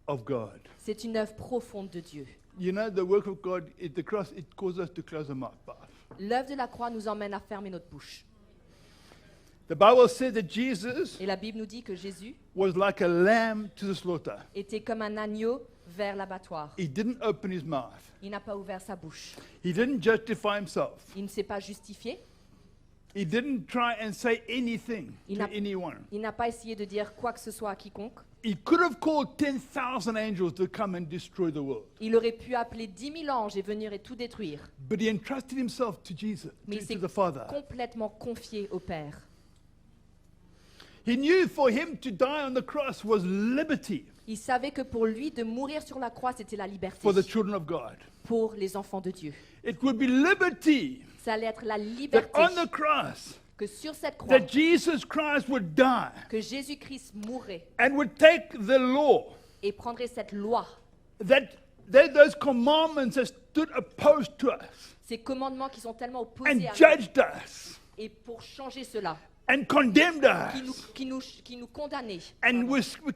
Speaker 1: of God.
Speaker 2: c'est une œuvre profonde de Dieu.
Speaker 1: You know the work of God at the cross. It causes us to close our mouth.
Speaker 2: L'œuvre de la croix nous emmène à fermer notre bouche.
Speaker 1: The Bible said that Jesus
Speaker 2: Et la Bible nous dit que Jésus
Speaker 1: was like a lamb to the slaughter.
Speaker 2: était comme un agneau vers l'abattoir.
Speaker 1: He didn't open his mouth.
Speaker 2: Il n'a pas ouvert sa bouche.
Speaker 1: He didn't justify himself.
Speaker 2: Il ne s'est pas justifié.
Speaker 1: He didn't try and say anything
Speaker 2: Il
Speaker 1: to
Speaker 2: n'a-
Speaker 1: anyone.
Speaker 2: Il n'a pas essayé de dire quoi que ce soit à quiconque.
Speaker 1: He could have called 10,000 angels to come and destroy the world.
Speaker 2: Il aurait pu appeler 10 000 anges et venir et tout détruire.
Speaker 1: But he entrusted himself to Jesus,
Speaker 2: Mais il
Speaker 1: to
Speaker 2: s'est
Speaker 1: the Father.
Speaker 2: complètement confié au Père.
Speaker 1: He knew for him to die on the cross was liberty
Speaker 2: Il savait que pour lui, de mourir sur la croix, c'était la liberté
Speaker 1: for the children of God.
Speaker 2: pour les enfants de Dieu.
Speaker 1: It would be liberty
Speaker 2: Ça allait être la
Speaker 1: that
Speaker 2: liberté
Speaker 1: on the cross,
Speaker 2: que sur cette croix,
Speaker 1: that Jesus Christ would die
Speaker 2: que Jésus-Christ mourrait
Speaker 1: and would take the law,
Speaker 2: et prendrait cette loi,
Speaker 1: that those commandments that stood opposed to us
Speaker 2: ces commandements qui sont tellement
Speaker 1: and
Speaker 2: opposés à nous,
Speaker 1: judged us
Speaker 2: et pour changer cela,
Speaker 1: and condemned
Speaker 2: qui
Speaker 1: us
Speaker 2: nous condamnait
Speaker 1: and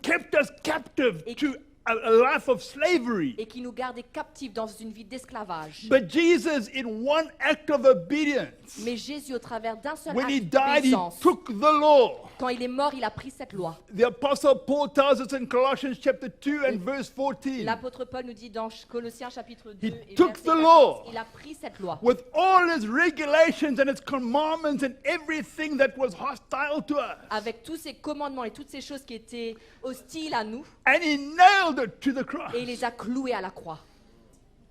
Speaker 1: kept us captive
Speaker 2: Et-
Speaker 1: to a life of slavery.
Speaker 2: et qui nous gardait captifs dans une vie d'esclavage.
Speaker 1: But Jesus, in one act of obedience,
Speaker 2: Mais Jésus, au travers d'un seul
Speaker 1: when he
Speaker 2: acte
Speaker 1: died, he
Speaker 2: d'obéissance,
Speaker 1: took the law.
Speaker 2: quand il est mort, il a pris cette loi.
Speaker 1: The Apostle Paul tells us in Colossians chapter 2 and verse 14,
Speaker 2: L'apôtre Paul nous dit dans Colossiens chapitre 2
Speaker 1: He
Speaker 2: et
Speaker 1: took
Speaker 2: verset
Speaker 1: the
Speaker 2: 14,
Speaker 1: law.
Speaker 2: il a pris cette loi
Speaker 1: with all its regulations and its commandments and everything that was hostile to us,
Speaker 2: avec tous ces commandements et toutes ces choses qui étaient hostiles à nous
Speaker 1: and he nailed it to the cross.
Speaker 2: et il les a cloués à la croix.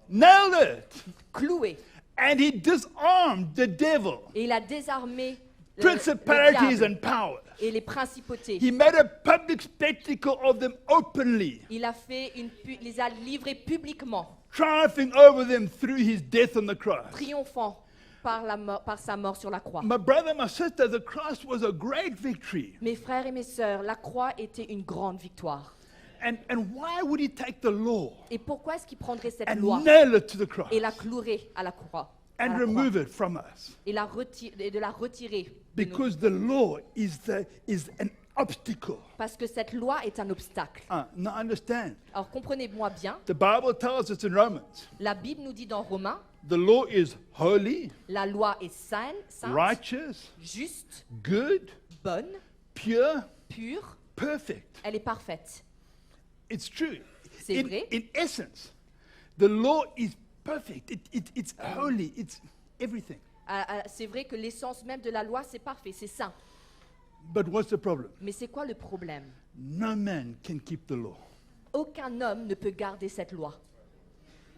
Speaker 1: Nailed it.
Speaker 2: Cloués.
Speaker 1: And he disarmed the devil,
Speaker 2: Et il a désarmé le
Speaker 1: principalities
Speaker 2: diable
Speaker 1: and powers.
Speaker 2: et les principautés.
Speaker 1: He made a public spectacle of them openly,
Speaker 2: Il a fait les a livrés publiquement,
Speaker 1: triumphing over them through his death on the cross.
Speaker 2: triomphant par sa mort sur la croix.
Speaker 1: My brother, my sister, the cross was a great victory.
Speaker 2: Mes frères et mes sœurs, la croix était une grande victoire.
Speaker 1: And why would he take the law
Speaker 2: Et pourquoi est-ce qu'il prendrait cette
Speaker 1: and
Speaker 2: loi
Speaker 1: nail it to the cross
Speaker 2: et la clouerait à la croix,
Speaker 1: and remove it from us?
Speaker 2: et de la retirer de nous?
Speaker 1: Because the law is an obstacle.
Speaker 2: Parce que cette loi est un obstacle.
Speaker 1: Now understand,
Speaker 2: Alors comprenez-moi bien,
Speaker 1: the Bible tells us in Romans,
Speaker 2: la Bible nous dit dans Romains,
Speaker 1: the law is holy,
Speaker 2: la loi est sainte,
Speaker 1: righteous,
Speaker 2: juste,
Speaker 1: good,
Speaker 2: bonne,
Speaker 1: pure,
Speaker 2: pure,
Speaker 1: perfect.
Speaker 2: elle est parfaite.
Speaker 1: It's true.
Speaker 2: C'est vrai.
Speaker 1: In essence, the law is perfect. It's holy. It's everything.
Speaker 2: C'est vrai que l'essence même de la loi, c'est parfait, c'est saint.
Speaker 1: But what's the problem?
Speaker 2: Mais c'est quoi le problème?
Speaker 1: No man can keep the law.
Speaker 2: Aucun homme ne peut garder cette loi.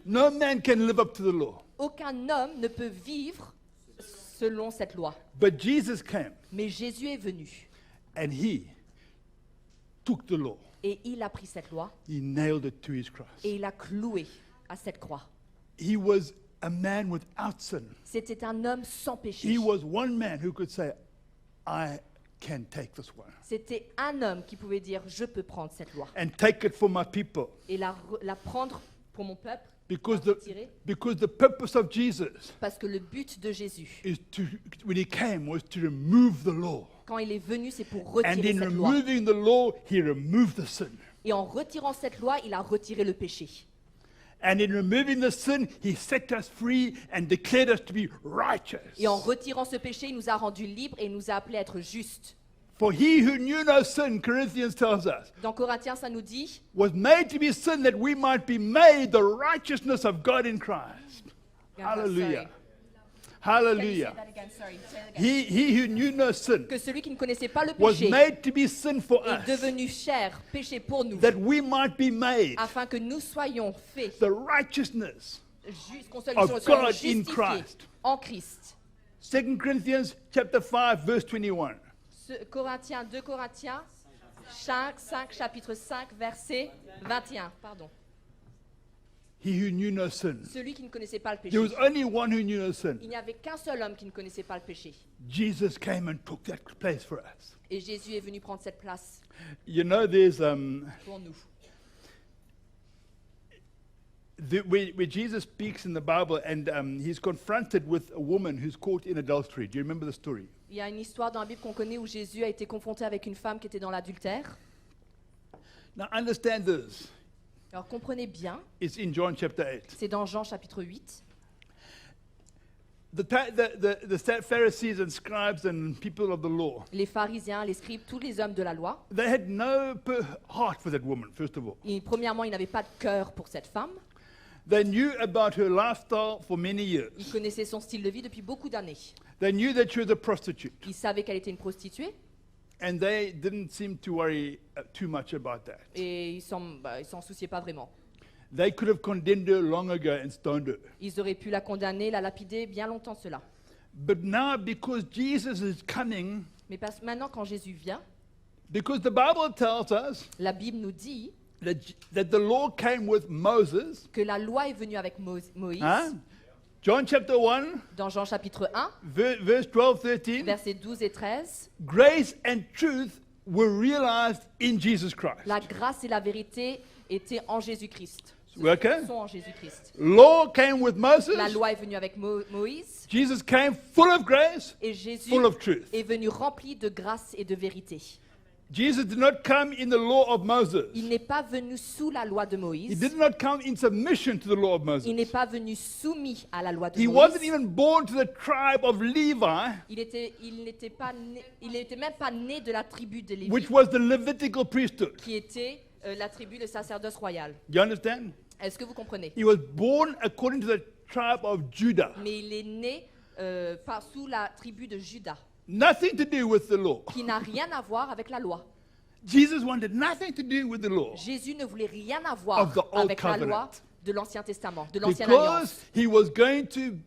Speaker 1: No man can live up to the law.
Speaker 2: Aucun homme ne peut vivre selon cette loi.
Speaker 1: But Jesus came
Speaker 2: Mais Jésus est venu
Speaker 1: and he took the law.
Speaker 2: et il a pris cette loi
Speaker 1: He nailed it to his cross.
Speaker 2: et il a cloué à cette croix.
Speaker 1: He was a man without sin.
Speaker 2: C'était un homme sans péché.
Speaker 1: He was one man who could say, I can take this one
Speaker 2: C'était un homme qui pouvait dire, je peux prendre cette loi
Speaker 1: and take it for my people.
Speaker 2: et la prendre pour mon peuple,
Speaker 1: Because
Speaker 2: la retirer.
Speaker 1: the purpose of Jesus
Speaker 2: Parce que le but de Jésus,
Speaker 1: is when he came, was to remove the law.
Speaker 2: quand il est venu, c'est pour
Speaker 1: And
Speaker 2: retirer
Speaker 1: in
Speaker 2: cette loi.
Speaker 1: removing the law, he removed the sin.
Speaker 2: Et en retirant cette loi, il a retiré le péché.
Speaker 1: And in removing the sin, he set us free and declared us to be righteous.
Speaker 2: Et en retirant ce péché, il nous a rendus libres et il nous a appelés à être justes.
Speaker 1: For he who knew no sin, Corinthians tells us,
Speaker 2: Dans Corinthiens, ça nous dit,
Speaker 1: was made to be sin that we might be made the righteousness of God in Christ. Hallelujah. Hallelujah. He who knew no sin
Speaker 2: Que celui qui ne connaissait pas le
Speaker 1: was
Speaker 2: péché
Speaker 1: made to be sin for
Speaker 2: est
Speaker 1: us,
Speaker 2: devenu chair, péché pour nous,
Speaker 1: that we might be made
Speaker 2: afin que nous soyons faits,
Speaker 1: the righteousness.
Speaker 2: qu'on soit
Speaker 1: of
Speaker 2: soyons
Speaker 1: God in
Speaker 2: justifiés
Speaker 1: Christ.
Speaker 2: en Christ.
Speaker 1: 2 Corinthians chapter 5 verse 21.
Speaker 2: 2 Corinthiens, 5, chapitre 5, verset 21. Pardon.
Speaker 1: He who knew no sin.
Speaker 2: Celui qui ne connaissait pas le péché.
Speaker 1: There was only one who knew no sin.
Speaker 2: Il n'y avait qu'un seul homme qui ne connaissait pas le péché.
Speaker 1: Jesus came and took that place for us.
Speaker 2: Et Jésus est venu prendre cette place
Speaker 1: You know, there's
Speaker 2: pour nous.
Speaker 1: where Jesus speaks in the Bible and he's confronted with a woman who's caught in adultery. Do you remember the story?
Speaker 2: Il y a une histoire dans la Bible qu'on connaît où Jésus a été confronté avec une femme qui était dans l'adultère.
Speaker 1: Now understand this.
Speaker 2: Alors comprenez bien,
Speaker 1: It's in John chapter 8.
Speaker 2: c'est dans Jean chapitre 8.
Speaker 1: The Pharisees and scribes and people of the law,
Speaker 2: Les pharisiens, les scribes, tous les hommes de la loi,
Speaker 1: they had no heart for that woman, first of all.
Speaker 2: premièrement, ils n'avaient pas de cœur pour cette femme.
Speaker 1: They knew about her lifestyle for many years.
Speaker 2: Ils connaissaient son style de vie depuis beaucoup d'années.
Speaker 1: They knew that she was a prostitute.
Speaker 2: Ils savaient qu'elle était une prostituée
Speaker 1: And they didn't seem to worry too much about that.
Speaker 2: et ils s'en souciaient pas vraiment.
Speaker 1: They could have condemned her long ago and stoned her.
Speaker 2: Ils auraient pu la condamner, la lapider bien longtemps cela.
Speaker 1: But now, because Jesus is coming,
Speaker 2: Mais maintenant quand Jésus vient,
Speaker 1: because the Bible tells us
Speaker 2: la Bible nous dit
Speaker 1: that the law came with Moses,
Speaker 2: que la loi est venue avec Moïse.
Speaker 1: huh? John chapter 1,
Speaker 2: Dans Jean chapitre 1,
Speaker 1: verse 12, 13,
Speaker 2: versets 12 et 13,
Speaker 1: grace and truth were realized in Jesus Christ.
Speaker 2: la grâce et la vérité étaient en Jésus-Christ.
Speaker 1: Okay?
Speaker 2: Sont en Jésus-Christ.
Speaker 1: Law came with Moses.
Speaker 2: La loi est venue avec Moïse
Speaker 1: Jesus came full of grace,
Speaker 2: et Jésus
Speaker 1: full of truth.
Speaker 2: est venu rempli de grâce et de vérité.
Speaker 1: Jesus did not come in the law of Moses.
Speaker 2: Il n'est pas venu sous la loi de
Speaker 1: He
Speaker 2: Moïse.
Speaker 1: did not come in submission to the law of Moses.
Speaker 2: Il n'est pas venu soumis à la loi de
Speaker 1: He wasn't
Speaker 2: Moïse.
Speaker 1: even born to the tribe of Levi,
Speaker 2: Il n'était même pas né de la tribu de Lévi,
Speaker 1: which was the Levitical priesthood.
Speaker 2: qui était la tribu de sacerdoce royal.
Speaker 1: You understand?
Speaker 2: Est-ce que vous comprenez?
Speaker 1: He was born according to the tribe of Judah.
Speaker 2: Mais il est né sous la tribu de Juda,
Speaker 1: Nothing to do with the law.
Speaker 2: qui n'a rien à voir avec la loi.
Speaker 1: Jesus wanted nothing to do with the law
Speaker 2: Jésus ne voulait rien
Speaker 1: of
Speaker 2: avoir
Speaker 1: the Old
Speaker 2: avec la loi
Speaker 1: Covenant
Speaker 2: de l'Ancien Testament, de l'Ancienne
Speaker 1: because
Speaker 2: Alliance,
Speaker 1: he was going to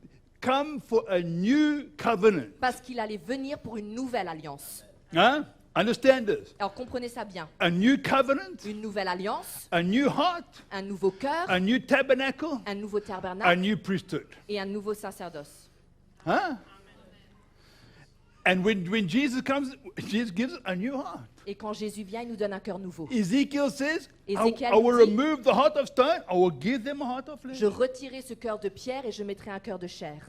Speaker 1: come for a new covenant.
Speaker 2: parce qu'il allait venir pour une nouvelle alliance.
Speaker 1: Huh? Understand this?
Speaker 2: Alors comprenez ça bien.
Speaker 1: A new covenant,
Speaker 2: Une nouvelle alliance,
Speaker 1: a new heart,
Speaker 2: un nouveau cœur,
Speaker 1: a new tabernacle,
Speaker 2: un nouveau
Speaker 1: a
Speaker 2: tabernacle
Speaker 1: new priesthood.
Speaker 2: et un nouveau sacerdoce.
Speaker 1: Huh? And when Jesus comes, Jesus gives us a new heart.
Speaker 2: Et quand Jésus vient, il nous donne un cœur nouveau.
Speaker 1: Ezekiel says,
Speaker 2: Ézéchiel
Speaker 1: I will
Speaker 2: dit,
Speaker 1: remove the heart of stone, I will give them a heart of flesh.
Speaker 2: Je retirerai ce cœur de pierre et je mettrai un cœur de chair.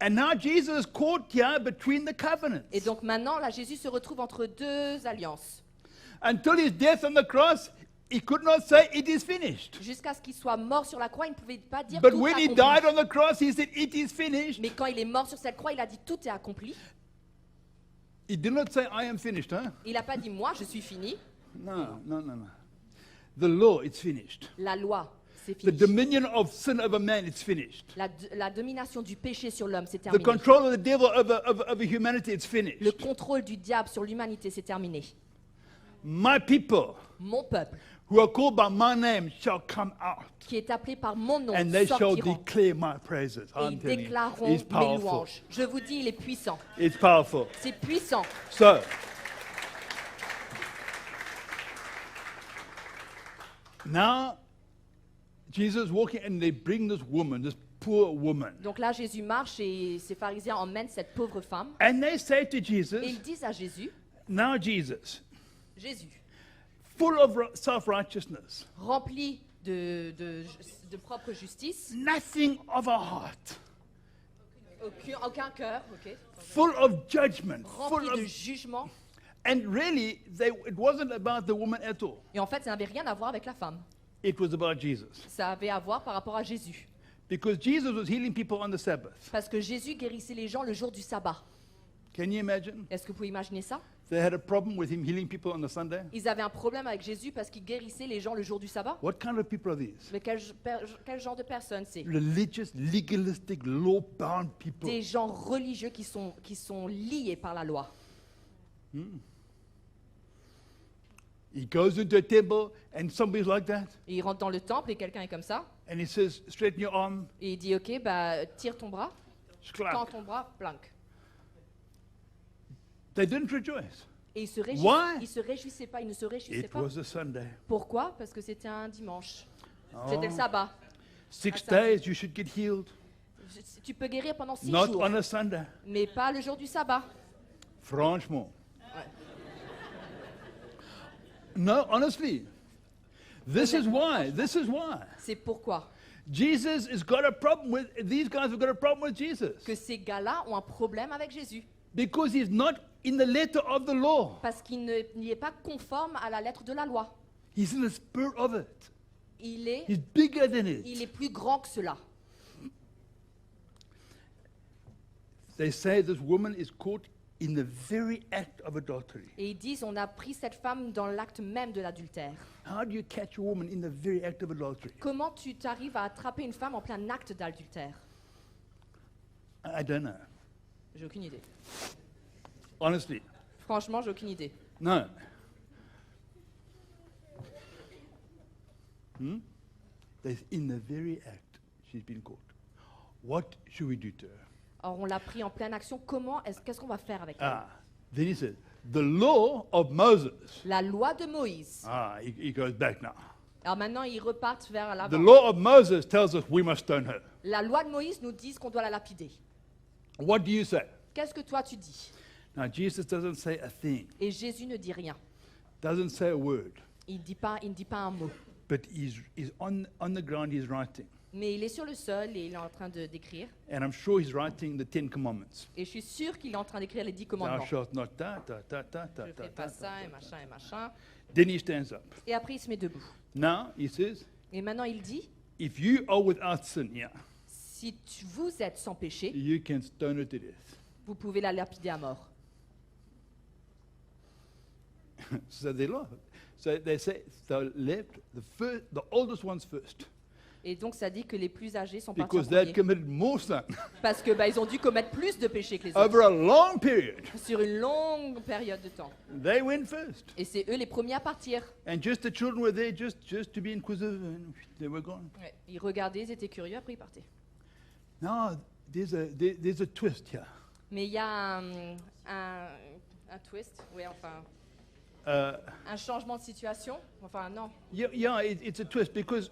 Speaker 1: And now Jesus is caught here between the covenants.
Speaker 2: Et donc maintenant, là, Jésus se retrouve entre deux alliances.
Speaker 1: Until his death on the cross, he could not say it is finished.
Speaker 2: Jusqu'à ce qu'il soit mort sur la croix, il ne pouvait pas dire
Speaker 1: But
Speaker 2: tout
Speaker 1: when
Speaker 2: est
Speaker 1: he
Speaker 2: accompli.
Speaker 1: died on the cross, he said it is finished.
Speaker 2: Mais quand il est mort sur cette croix, il a dit tout est accompli.
Speaker 1: He did not say I am finished, huh?
Speaker 2: Il n'a pas dit moi, je suis fini.
Speaker 1: No, no, no, no. The law, it's finished.
Speaker 2: La loi, c'est
Speaker 1: The
Speaker 2: fini.
Speaker 1: dominion of sin over man, it's finished.
Speaker 2: La domination du péché sur l'homme, c'est
Speaker 1: The
Speaker 2: terminé.
Speaker 1: control of the devil over humanity, it's
Speaker 2: Le
Speaker 1: finished.
Speaker 2: contrôle du diable sur l'humanité, c'est terminé.
Speaker 1: My people
Speaker 2: Mon peuple,
Speaker 1: who are called by my name shall come out,
Speaker 2: qui est appelé par mon nom,
Speaker 1: and they shall
Speaker 2: sortiront.
Speaker 1: declare my praises.
Speaker 2: Et
Speaker 1: I'm
Speaker 2: ils
Speaker 1: telling you,
Speaker 2: déclareront
Speaker 1: it's
Speaker 2: mes
Speaker 1: powerful.
Speaker 2: louanges. Je vous dis, il est puissant.
Speaker 1: It's powerful.
Speaker 2: C'est puissant.
Speaker 1: So, now Jesus walking, and they bring this woman, this poor woman,
Speaker 2: Donc là, Jésus marche et ces pharisiens emmènent cette pauvre femme.
Speaker 1: and they say to
Speaker 2: Et
Speaker 1: Jesus,
Speaker 2: ils disent à Jésus,
Speaker 1: "Now Jesus,
Speaker 2: Jésus,
Speaker 1: full of self-righteousness,
Speaker 2: rempli de propre justice,
Speaker 1: nothing of a heart,
Speaker 2: aucun cœur, ok,
Speaker 1: full of judgment,
Speaker 2: rempli
Speaker 1: full
Speaker 2: de
Speaker 1: of,
Speaker 2: jugement.
Speaker 1: and really, it wasn't about the woman at all.
Speaker 2: Et en fait, ça n'avait rien à voir avec la femme.
Speaker 1: It was about Jesus,
Speaker 2: Ça avait à voir par rapport à Jésus.
Speaker 1: because Jesus was healing people on the Sabbath.
Speaker 2: Parce que Jésus guérissait les gens le jour du sabbat.
Speaker 1: Can you imagine?
Speaker 2: Est-ce que vous pouvez imaginer ça?
Speaker 1: They had a problem with him healing people on the Sunday.
Speaker 2: Ils avaient un problème avec Jésus parce qu'il guérissait les gens le jour du sabbat.
Speaker 1: What kind of people are these?
Speaker 2: Mais quel genre de personnes c'est?
Speaker 1: Religious, legalistic, law-bound people.
Speaker 2: Des gens religieux qui sont liés par la loi.
Speaker 1: He goes into a temple and somebody's like that,
Speaker 2: Et il rentre dans le temple et quelqu'un est comme ça.
Speaker 1: and he says, straighten your arm,
Speaker 2: Et il dit, ok, bah, tire ton bras, tends
Speaker 1: clap.
Speaker 2: ton bras, plank.
Speaker 1: They didn't rejoice.
Speaker 2: Et il
Speaker 1: Why?
Speaker 2: se réjouissait pas, il ne se réjouissait
Speaker 1: It
Speaker 2: pas.
Speaker 1: was a Sunday.
Speaker 2: Pourquoi? Parce que c'était un dimanche. C'était le
Speaker 1: Oh.
Speaker 2: sabbat.
Speaker 1: 6
Speaker 2: Ah, ça-
Speaker 1: days you should get healed.
Speaker 2: Tu peux guérir pendant 6
Speaker 1: Not
Speaker 2: jours,
Speaker 1: on a Sunday.
Speaker 2: mais pas le jour du sabbat.
Speaker 1: Franchement.
Speaker 2: Ouais.
Speaker 1: No, honestly. This is why. This is why.
Speaker 2: C'est pourquoi
Speaker 1: Jesus has got a problem with, these guys have got a problem with Jesus.
Speaker 2: que ces gars-là ont un problème avec Jésus.
Speaker 1: Because he's not in the letter of the law.
Speaker 2: Parce qu'il n'y est pas conforme à la lettre de la loi.
Speaker 1: He's in the spirit of it.
Speaker 2: Il est
Speaker 1: He's bigger than it.
Speaker 2: plus grand que cela.
Speaker 1: They say this woman is caught in the very act of adultery.
Speaker 2: Et ils disent, on a pris cette femme dans l'acte même de l'adultère.
Speaker 1: How do you catch a woman in the very act of adultery?
Speaker 2: Comment tu t'arrives à attraper une femme en plein acte d'adultère?
Speaker 1: I don't know.
Speaker 2: J'ai aucune idée.
Speaker 1: Honestly,
Speaker 2: Franchement, j'ai aucune idée.
Speaker 1: no. In the very act, she's been caught. What should we do to her?
Speaker 2: Alors on l'a pris en pleine action. Qu'est-ce qu'on va faire avec elle?
Speaker 1: Then he says, the law of Moses.
Speaker 2: La loi de Moïse.
Speaker 1: He goes back now.
Speaker 2: Alors maintenant, ils repartent vers
Speaker 1: The
Speaker 2: l'avant.
Speaker 1: law of Moses tells us we must stone her.
Speaker 2: La loi de Moïse nous dit qu'on doit la lapider.
Speaker 1: What do you say?
Speaker 2: Qu'est-ce que toi tu dis?
Speaker 1: Now, Jesus doesn't say a thing,
Speaker 2: Et Jésus ne dit rien.
Speaker 1: doesn't say a word,
Speaker 2: Il ne dit pas un mot.
Speaker 1: but he's on the ground, he's writing.
Speaker 2: Mais il est sur le sol et il est en train d'écrire.
Speaker 1: And I'm sure he's writing the 10 Commandments.
Speaker 2: Et je suis sûre qu'il est en train d'écrire les 10
Speaker 1: Thou
Speaker 2: commandements.
Speaker 1: shalt not ta, ta, ta, ta, ta,
Speaker 2: Je
Speaker 1: ta,
Speaker 2: fais
Speaker 1: ta,
Speaker 2: pas
Speaker 1: ta.
Speaker 2: ça et machin et machin.
Speaker 1: Then he stands up.
Speaker 2: Et après, il se met debout.
Speaker 1: Now, he says,
Speaker 2: Et maintenant, il dit,
Speaker 1: if you are without sin, yeah,
Speaker 2: si vous êtes sans péché,
Speaker 1: you can stone her to death.
Speaker 2: vous pouvez la lapider à mort.
Speaker 1: So they laugh. So they say, the oldest ones first,
Speaker 2: Et donc, ça dit que les plus âgés sont partis en
Speaker 1: because they had
Speaker 2: premier.
Speaker 1: committed more sin
Speaker 2: Parce que ils ont dû commettre plus de péchés que les
Speaker 1: over
Speaker 2: autres.
Speaker 1: a long period.
Speaker 2: Sur une longue période de temps.
Speaker 1: They went first.
Speaker 2: Et c'est eux les premiers à partir.
Speaker 1: And just the children were there just to be inquisitive, and they were gone.
Speaker 2: Ouais. Ils regardaient, ils étaient curieux, après ils partaient.
Speaker 1: Now, there's a twist here.
Speaker 2: Mais il y a un twist, oui, enfin,
Speaker 1: Uh,
Speaker 2: un changement de situation. Enfin, non,
Speaker 1: yeah, it's a twist because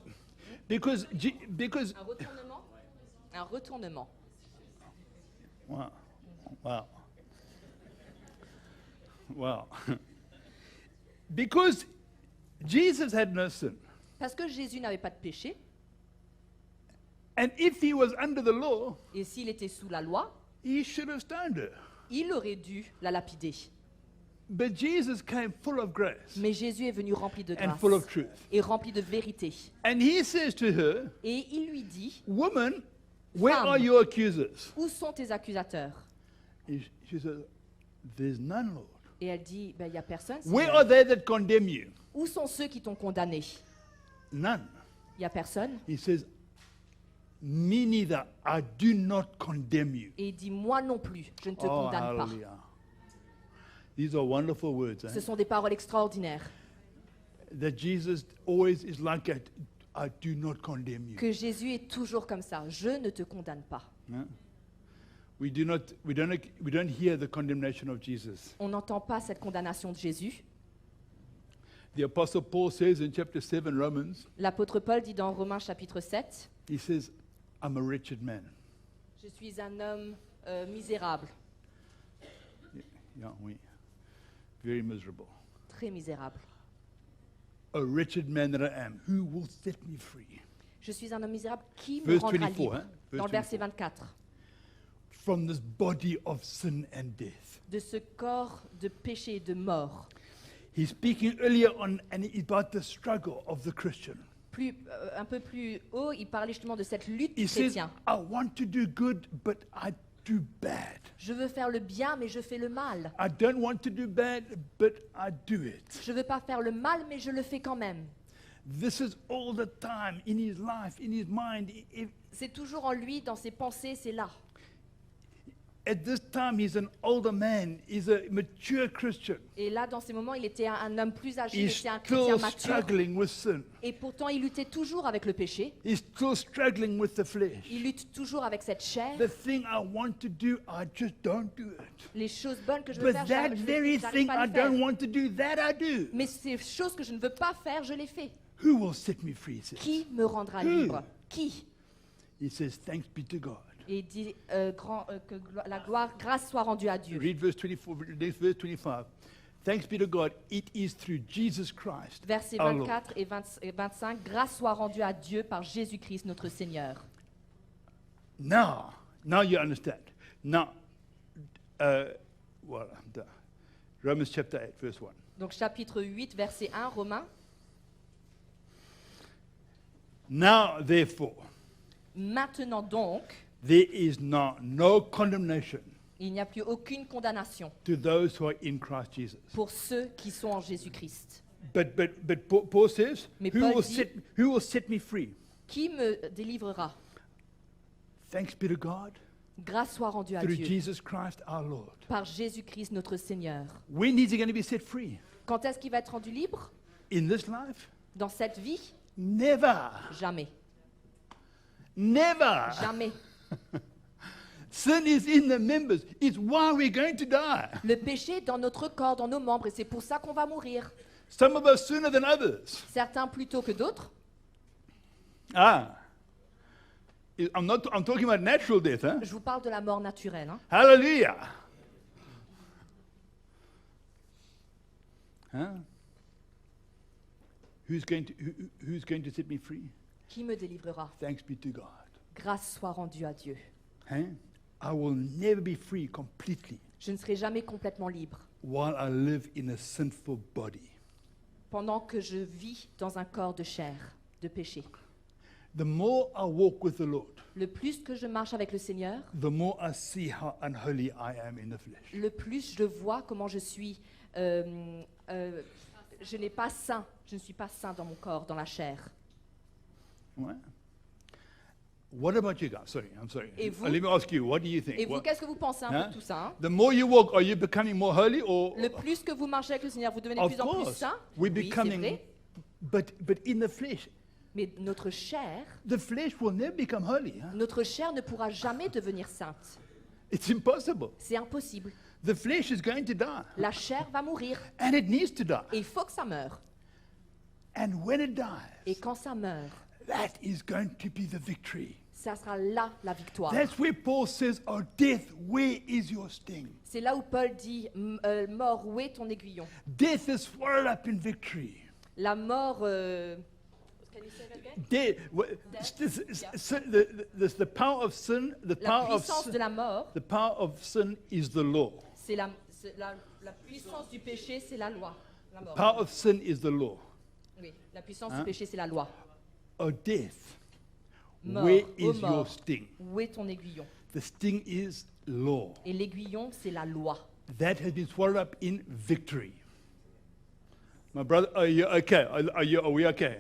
Speaker 2: un retournement. Un retournement.
Speaker 1: wow. Because Jesus had no sin,
Speaker 2: Parce que Jésus n'avait pas de péché,
Speaker 1: and if he was under the law,
Speaker 2: et s'il était sous la loi,
Speaker 1: he should have stoned her.
Speaker 2: il aurait dû la lapider.
Speaker 1: But Jesus came full of grace
Speaker 2: Mais Jésus est venu rempli de
Speaker 1: and
Speaker 2: grâce
Speaker 1: full of truth,
Speaker 2: et rempli de vérité.
Speaker 1: and he says to her,
Speaker 2: Et il lui dit,
Speaker 1: "Woman, where
Speaker 2: Femme.
Speaker 1: are your accusers?"
Speaker 2: où sont tes accusateurs?
Speaker 1: She says, "There's none, Lord."
Speaker 2: Et elle dit, il n'y a personne.
Speaker 1: Where
Speaker 2: Seigneur.
Speaker 1: are they that condemn you?
Speaker 2: Où sont ceux qui t'ont condamné?
Speaker 1: None.
Speaker 2: Il n'y a personne.
Speaker 1: He says, "Me neither. I do not condemn you."
Speaker 2: Et il dit, moi non plus, je ne te condamne pas.
Speaker 1: hallelujah. These are wonderful words,
Speaker 2: Ce sont des paroles extraordinaires.
Speaker 1: that Jesus always is like that. I do not condemn you.
Speaker 2: Que Jésus est toujours comme ça. Je ne te condamne pas.
Speaker 1: Yeah? We don't hear the condemnation of Jesus.
Speaker 2: On n'entend pas cette condamnation de Jésus.
Speaker 1: The Apostle Paul says in chapter 7, Romans,
Speaker 2: L'apôtre Paul dit dans Romains chapitre 7,
Speaker 1: he says, "I'm a wretched man."
Speaker 2: je suis un homme misérable,
Speaker 1: Yeah, oui. Very miserable.
Speaker 2: très misérable.
Speaker 1: A wretched man that I am. Who will set me free?
Speaker 2: Je suis un homme misérable qui me
Speaker 1: Verse
Speaker 2: rendra
Speaker 1: 24,
Speaker 2: libre.
Speaker 1: hein? Verse
Speaker 2: Dans le verset
Speaker 1: 24.
Speaker 2: 24.
Speaker 1: From this body of sin and death.
Speaker 2: De ce corps de péché et de mort.
Speaker 1: He's speaking earlier on and about the struggle of the Christian.
Speaker 2: Un peu plus haut, il parlait justement de cette lutte
Speaker 1: He
Speaker 2: du
Speaker 1: says,
Speaker 2: chrétien.
Speaker 1: I want to do good, but I do bad.
Speaker 2: Je veux faire le bien, mais je fais le mal.
Speaker 1: I don't want to do bad, but I do it.
Speaker 2: Je veux pas faire le mal, mais je le fais quand même.
Speaker 1: This is all the time in his life, in his mind.
Speaker 2: C'est toujours en lui, dans ses pensées, c'est là.
Speaker 1: At this time, he's an older man. He's a mature Christian.
Speaker 2: Et là, dans ces moments, il était un homme plus âgé, il
Speaker 1: He's
Speaker 2: était un chrétien
Speaker 1: still
Speaker 2: mature.
Speaker 1: struggling with sin.
Speaker 2: Et pourtant, il luttait toujours avec le péché.
Speaker 1: He's still struggling with the flesh.
Speaker 2: Il lutte toujours avec cette chair.
Speaker 1: The thing I want to do, I just don't do it.
Speaker 2: Les choses bonnes que je veux
Speaker 1: But
Speaker 2: faire,
Speaker 1: that very
Speaker 2: j'arrive
Speaker 1: thing
Speaker 2: pas à
Speaker 1: I
Speaker 2: les faire.
Speaker 1: don't want to do, that I do.
Speaker 2: Mais ces choses que je ne veux pas faire, je les fais.
Speaker 1: Who will set me free? He says.
Speaker 2: Qui me rendra
Speaker 1: Who?
Speaker 2: libre? Qui?
Speaker 1: He says, thanks be to God.
Speaker 2: Et il dit que la grâce soit rendue à Dieu.
Speaker 1: Read verse 24, next verse 25. Thanks be to God, it is through Jesus Christ.
Speaker 2: Versets
Speaker 1: our Lord.
Speaker 2: 24 et 25, grâce soit rendue à Dieu par Jésus-Christ notre Seigneur.
Speaker 1: Now you understand. Now, well, Romans chapter 8, verse 1.
Speaker 2: Donc chapitre 8, verset 1, Romains.
Speaker 1: Now, therefore,
Speaker 2: Maintenant donc,
Speaker 1: there is now no condemnation
Speaker 2: Il n'y a plus aucune condamnation
Speaker 1: to those who are in Christ Jesus.
Speaker 2: pour ceux qui sont en Jésus-Christ.
Speaker 1: But Paul says,
Speaker 2: Mais
Speaker 1: who
Speaker 2: Paul
Speaker 1: will,
Speaker 2: dit-
Speaker 1: who will set me free?
Speaker 2: Qui me délivrera?
Speaker 1: Thanks be to God
Speaker 2: Grâce soit rendue à
Speaker 1: through
Speaker 2: Dieu
Speaker 1: Jesus Christ our Lord.
Speaker 2: par Jésus-Christ notre Seigneur.
Speaker 1: When is he going to be set free?
Speaker 2: Quand est-ce qu'il va être rendu libre?
Speaker 1: In this life?
Speaker 2: Dans cette vie?
Speaker 1: Never.
Speaker 2: Jamais.
Speaker 1: Never.
Speaker 2: Jamais.
Speaker 1: Sin is in the members. It's why we're going to die.
Speaker 2: Le péché est dans notre corps, dans nos membres, et c'est pour ça qu'on va mourir.
Speaker 1: Some of us sooner than others.
Speaker 2: Certains plus tôt que d'autres.
Speaker 1: I'm talking about natural death, huh?
Speaker 2: Je vous parle de la mort naturelle. Hein.
Speaker 1: Hallelujah. Huh? Who's going to set me free?
Speaker 2: Qui me délivrera?
Speaker 1: Thanks be to God.
Speaker 2: Grâce soit rendue à Dieu.
Speaker 1: Huh? I will never be free completely
Speaker 2: Je ne serai jamais complètement libre
Speaker 1: while I live in a sinful body.
Speaker 2: pendant que je vis dans un corps de chair, de péché.
Speaker 1: The more I walk with the Lord,
Speaker 2: Le plus que je marche avec le Seigneur,
Speaker 1: the more I see how unholy I am in the flesh.
Speaker 2: le plus je vois comment je suis. Je n'ai pas saint. Je ne suis pas saint dans mon corps, dans la chair.
Speaker 1: Right? What about you guys? Sorry, I'm sorry.
Speaker 2: Et vous?
Speaker 1: Let me ask you, what do you think?
Speaker 2: Et vous,
Speaker 1: What-
Speaker 2: qu'est-ce que vous pensez un peu
Speaker 1: Hein?
Speaker 2: de tout ça? Hein?
Speaker 1: The more you walk, are you becoming more holy or?
Speaker 2: Le plus que vous marchez avec le Seigneur, vous devenez de
Speaker 1: Of
Speaker 2: plus en plus
Speaker 1: course,
Speaker 2: saint.
Speaker 1: we're
Speaker 2: Oui, c'est
Speaker 1: becoming,
Speaker 2: vrai.
Speaker 1: but in the flesh,
Speaker 2: Mais notre chair,
Speaker 1: the flesh will never become holy. Huh?
Speaker 2: notre chair ne pourra jamais devenir sainte.
Speaker 1: It's impossible.
Speaker 2: C'est impossible.
Speaker 1: The flesh is going to die,
Speaker 2: La chair va mourir.
Speaker 1: and it needs to die.
Speaker 2: Et il faut que ça meure.
Speaker 1: And when it
Speaker 2: Et
Speaker 1: dies,
Speaker 2: quand ça meurt,
Speaker 1: that is going to be the victory.
Speaker 2: ça sera là la victoire.
Speaker 1: That's where Paul says, "Oh death, where is your sting?"
Speaker 2: C'est là où Paul dit, mort, où est ton aiguillon?
Speaker 1: Death is swallowed up in victory.
Speaker 2: La mort... Can you say that again?
Speaker 1: The power of sin,
Speaker 2: La puissance de la mort,
Speaker 1: the power of sin is the law.
Speaker 2: c'est la puissance du péché, c'est la loi. La mort.
Speaker 1: Power of sin is the law.
Speaker 2: Oui, la puissance
Speaker 1: Hein?
Speaker 2: du péché, c'est la loi.
Speaker 1: Oh death,
Speaker 2: Mort,
Speaker 1: where
Speaker 2: ô
Speaker 1: is your
Speaker 2: mort,
Speaker 1: sting?
Speaker 2: où est ton aiguillon?
Speaker 1: The sting is law.
Speaker 2: Et l'aiguillon, c'est la loi.
Speaker 1: That has been swallowed up in victory. My brother, are you okay? Are we okay?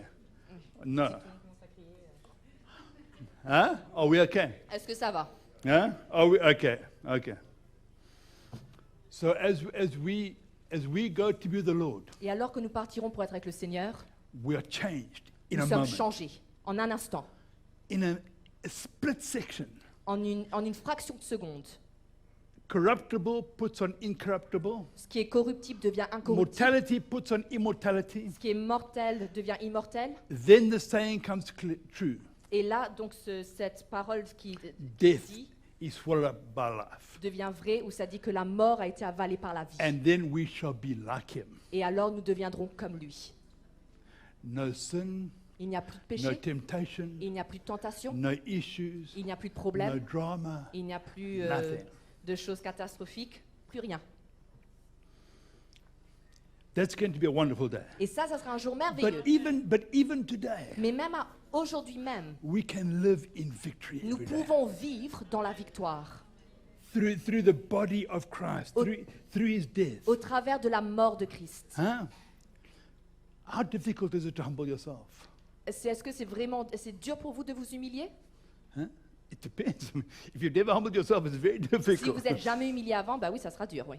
Speaker 1: No. Huh? Are we okay?
Speaker 2: Est-ce que ça va?
Speaker 1: Huh? Are we okay? Okay. So as we go to be the Lord,
Speaker 2: Et alors que nous partirons pour être avec le Seigneur,
Speaker 1: we are changed in
Speaker 2: nous
Speaker 1: a
Speaker 2: sommes
Speaker 1: moment,
Speaker 2: changés en un instant,
Speaker 1: in a split section.
Speaker 2: en une fraction de seconde.
Speaker 1: Corruptible puts on incorruptible.
Speaker 2: Ce qui est corruptible devient incorruptible.
Speaker 1: Mortality puts on immortality.
Speaker 2: Ce qui est mortel devient immortel.
Speaker 1: Then the saying comes true.
Speaker 2: Et là, donc, cette parole qui
Speaker 1: Death
Speaker 2: dit
Speaker 1: is swallowed up by life.
Speaker 2: devient vraie, où ça dit que la mort a été avalée par la vie.
Speaker 1: And then we shall be like him.
Speaker 2: Et alors nous deviendrons comme lui.
Speaker 1: No sin,
Speaker 2: Il n'y a plus de
Speaker 1: no
Speaker 2: péché,
Speaker 1: temptation,
Speaker 2: il n'y a plus de tentation,
Speaker 1: no issues,
Speaker 2: il n'y a plus de
Speaker 1: no
Speaker 2: problème,
Speaker 1: drama,
Speaker 2: il n'y a plus
Speaker 1: nothing.
Speaker 2: de choses catastrophiques, plus rien.
Speaker 1: That's going to be a wonderful day.
Speaker 2: Et ça sera un jour merveilleux.
Speaker 1: But even today,
Speaker 2: Mais même aujourd'hui même,
Speaker 1: we can live in victory
Speaker 2: nous
Speaker 1: every day.
Speaker 2: pouvons vivre dans la victoire
Speaker 1: Through the body of Christ,
Speaker 2: Au-
Speaker 1: through his death.
Speaker 2: au travers de la mort de Christ.
Speaker 1: Huh? How difficult is it to humble yourself?
Speaker 2: Est-ce que c'est dur pour vous de vous humilier?
Speaker 1: Huh? It depends. If you've never humbled yourself, it's very
Speaker 2: Si
Speaker 1: difficult.
Speaker 2: vous n'êtes jamais humilié avant, bah oui, ça sera dur, oui.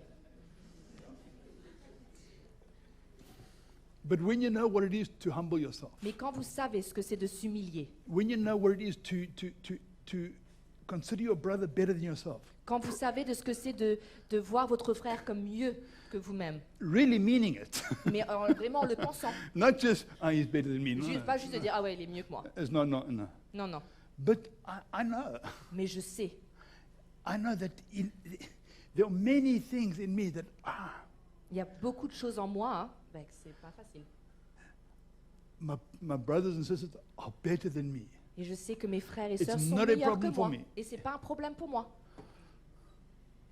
Speaker 1: But when you know what it is to humble yourself,
Speaker 2: Mais quand vous savez ce que c'est de s'humilier,
Speaker 1: when you know what it is to consider your brother better than yourself,
Speaker 2: quand vous savez de ce que c'est de voir votre frère comme mieux que vous-même,
Speaker 1: really meaning it,
Speaker 2: mais vraiment en le pensant,
Speaker 1: not just, he's better than me. No,
Speaker 2: pas juste de dire, ah ouais, il est mieux que moi.
Speaker 1: it's not, no.
Speaker 2: Non, non.
Speaker 1: But I know
Speaker 2: Mais je sais
Speaker 1: that there are many things in me that,
Speaker 2: il y a beaucoup de choses en moi, hein, ben, que c'est pas facile.
Speaker 1: my brothers and sisters are better than me.
Speaker 2: Et je sais que mes frères et
Speaker 1: It's
Speaker 2: sœurs sont
Speaker 1: not a
Speaker 2: meilleurs que
Speaker 1: problem for
Speaker 2: moi.
Speaker 1: me.
Speaker 2: Et c'est pas un problème pour moi.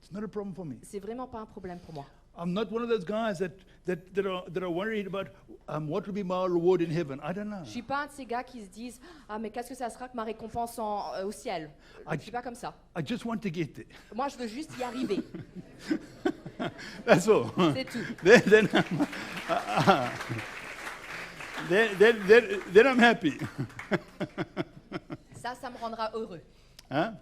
Speaker 1: It's not a problem for me.
Speaker 2: C'est vraiment pas un problème pour moi.
Speaker 1: I'm not one of those guys that are worried about what will be my reward in heaven. I don't know.
Speaker 2: Je suis pas un de ces gars qui se disent ah mais qu'est-ce que ça sera que ma récompense au ciel. Je suis pas comme ça.
Speaker 1: I just want to get there.
Speaker 2: Moi je veux juste y arriver.
Speaker 1: That's all.
Speaker 2: C'est tout.
Speaker 1: Then I'm happy.
Speaker 2: Ça me rendra heureux.
Speaker 1: Huh?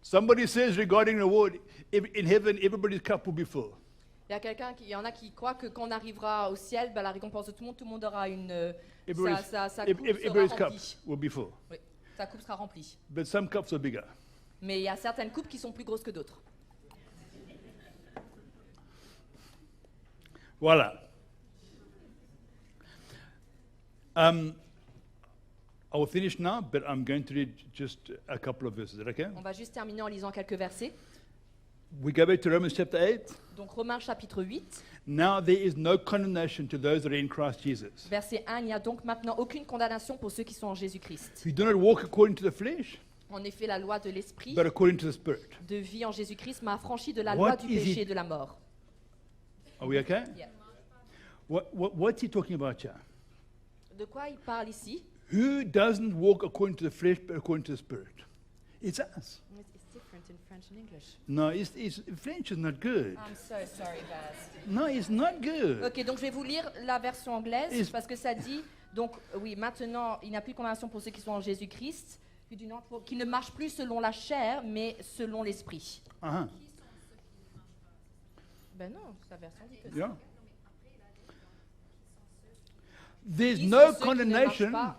Speaker 1: Somebody says regarding reward, in heaven everybody's cup will be full.
Speaker 2: Il y en a qui croient que quand on arrivera au ciel, la récompense de tout le monde aura une sa coupe
Speaker 1: Everybody's
Speaker 2: sera
Speaker 1: cup
Speaker 2: remplie.
Speaker 1: will be full.
Speaker 2: Oui, sa coupe sera remplie.
Speaker 1: But some cups are bigger.
Speaker 2: Mais il y a certaines coupes qui sont plus grosses que d'autres.
Speaker 1: Voilà. I will finish now, but I'm going to read just a couple of verses. Is that okay?
Speaker 2: On va juste terminer en lisant quelques versets.
Speaker 1: We go back to Romans chapter 8.
Speaker 2: Donc Romains chapitre 8,
Speaker 1: Now there is no condemnation to those that are in Christ Jesus,
Speaker 2: verset 1, il n'y a donc maintenant aucune condamnation pour ceux qui sont en Jésus-Christ.
Speaker 1: who do not walk according to the flesh,
Speaker 2: En effet, la loi de l'esprit
Speaker 1: but according to the Spirit.
Speaker 2: de vie en Jésus-Christ m'a affranchi de la
Speaker 1: What
Speaker 2: loi du
Speaker 1: is
Speaker 2: péché
Speaker 1: it?
Speaker 2: et de la mort.
Speaker 1: Are we okay?
Speaker 2: Yeah.
Speaker 1: What's he talking about here?
Speaker 2: De quoi il parle ici?
Speaker 1: Who doesn't walk according to the flesh, but according to the Spirit? It's us.
Speaker 2: It's different in French and English.
Speaker 1: No, French is not good.
Speaker 2: I'm so sorry, Baz.
Speaker 1: No, it's not good.
Speaker 2: Ok, donc je vais vous lire la version anglaise
Speaker 1: Is-
Speaker 2: parce que ça dit, donc oui, maintenant il n'y a plus de condamnation pour ceux qui sont en Jésus-Christ, qui ne marchent plus selon la chair, mais selon l'esprit.
Speaker 1: Uh-huh.
Speaker 2: Ben non, la version dit que
Speaker 1: Yeah. There's
Speaker 2: Qui
Speaker 1: no
Speaker 2: sont ceux qui ne
Speaker 1: condemnation.
Speaker 2: marchent pas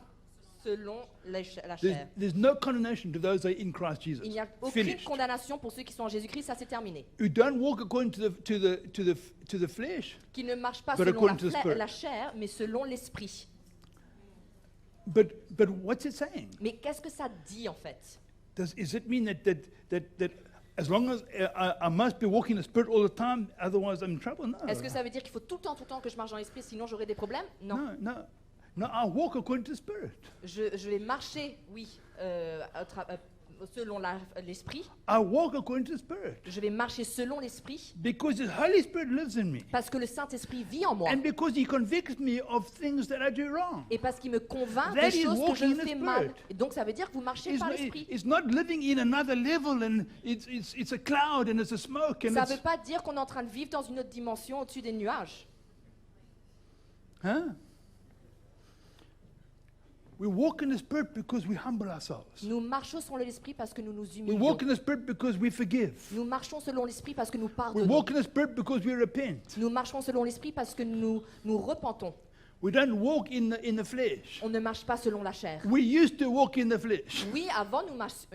Speaker 2: selon la chair.
Speaker 1: There's no condemnation to those that are in Christ Jesus.
Speaker 2: Il n'y a aucune
Speaker 1: Finished.
Speaker 2: condamnation pour ceux qui sont en Jésus-Christ, ça c'est terminé.
Speaker 1: Who don't walk according to the flesh,
Speaker 2: Qui ne marchent pas
Speaker 1: But
Speaker 2: selon
Speaker 1: according to the Spirit.
Speaker 2: la chair, mais selon l'esprit.
Speaker 1: but what's it saying?
Speaker 2: Mais qu'est-ce que ça dit en fait?
Speaker 1: Does it mean that as long as I must be walking in the Spirit all the time, otherwise I'm in trouble? No.
Speaker 2: Est-ce que ça veut dire qu'il faut tout le temps que je marche dans l'esprit, sinon j'aurai des problèmes? Non.
Speaker 1: No, I walk according to the Spirit.
Speaker 2: Je vais marcher, oui, selon l'esprit.
Speaker 1: I walk according to the Spirit
Speaker 2: Je vais marcher selon l'esprit
Speaker 1: because the Holy Spirit lives in me,
Speaker 2: parce que le Saint-Esprit vit en moi.
Speaker 1: and because He convicts me of things that I do wrong.
Speaker 2: Et parce qu'il me convainc
Speaker 1: That
Speaker 2: des
Speaker 1: is
Speaker 2: choses que je
Speaker 1: walking in the
Speaker 2: fais mal.
Speaker 1: Spirit.
Speaker 2: Et donc ça veut dire que vous marchez par l'esprit.
Speaker 1: It's not living in another level and it's a cloud and it's a smoke and
Speaker 2: Ça ne
Speaker 1: it's,
Speaker 2: veut pas dire qu'on est en train de vivre dans une autre dimension au-dessus des nuages.
Speaker 1: huh? We walk in the Spirit because we humble ourselves.
Speaker 2: Nous marchons selon l'esprit parce que nous nous
Speaker 1: We
Speaker 2: humilions.
Speaker 1: walk in the Spirit because we forgive.
Speaker 2: Nous marchons selon l'esprit parce que nous
Speaker 1: We
Speaker 2: pardonnons.
Speaker 1: walk in the Spirit because we repent.
Speaker 2: Nous marchons selon l'esprit parce que nous repentons.
Speaker 1: We don't walk in the flesh.
Speaker 2: On ne marche pas selon la chair.
Speaker 1: We used to walk in the flesh
Speaker 2: Oui, avant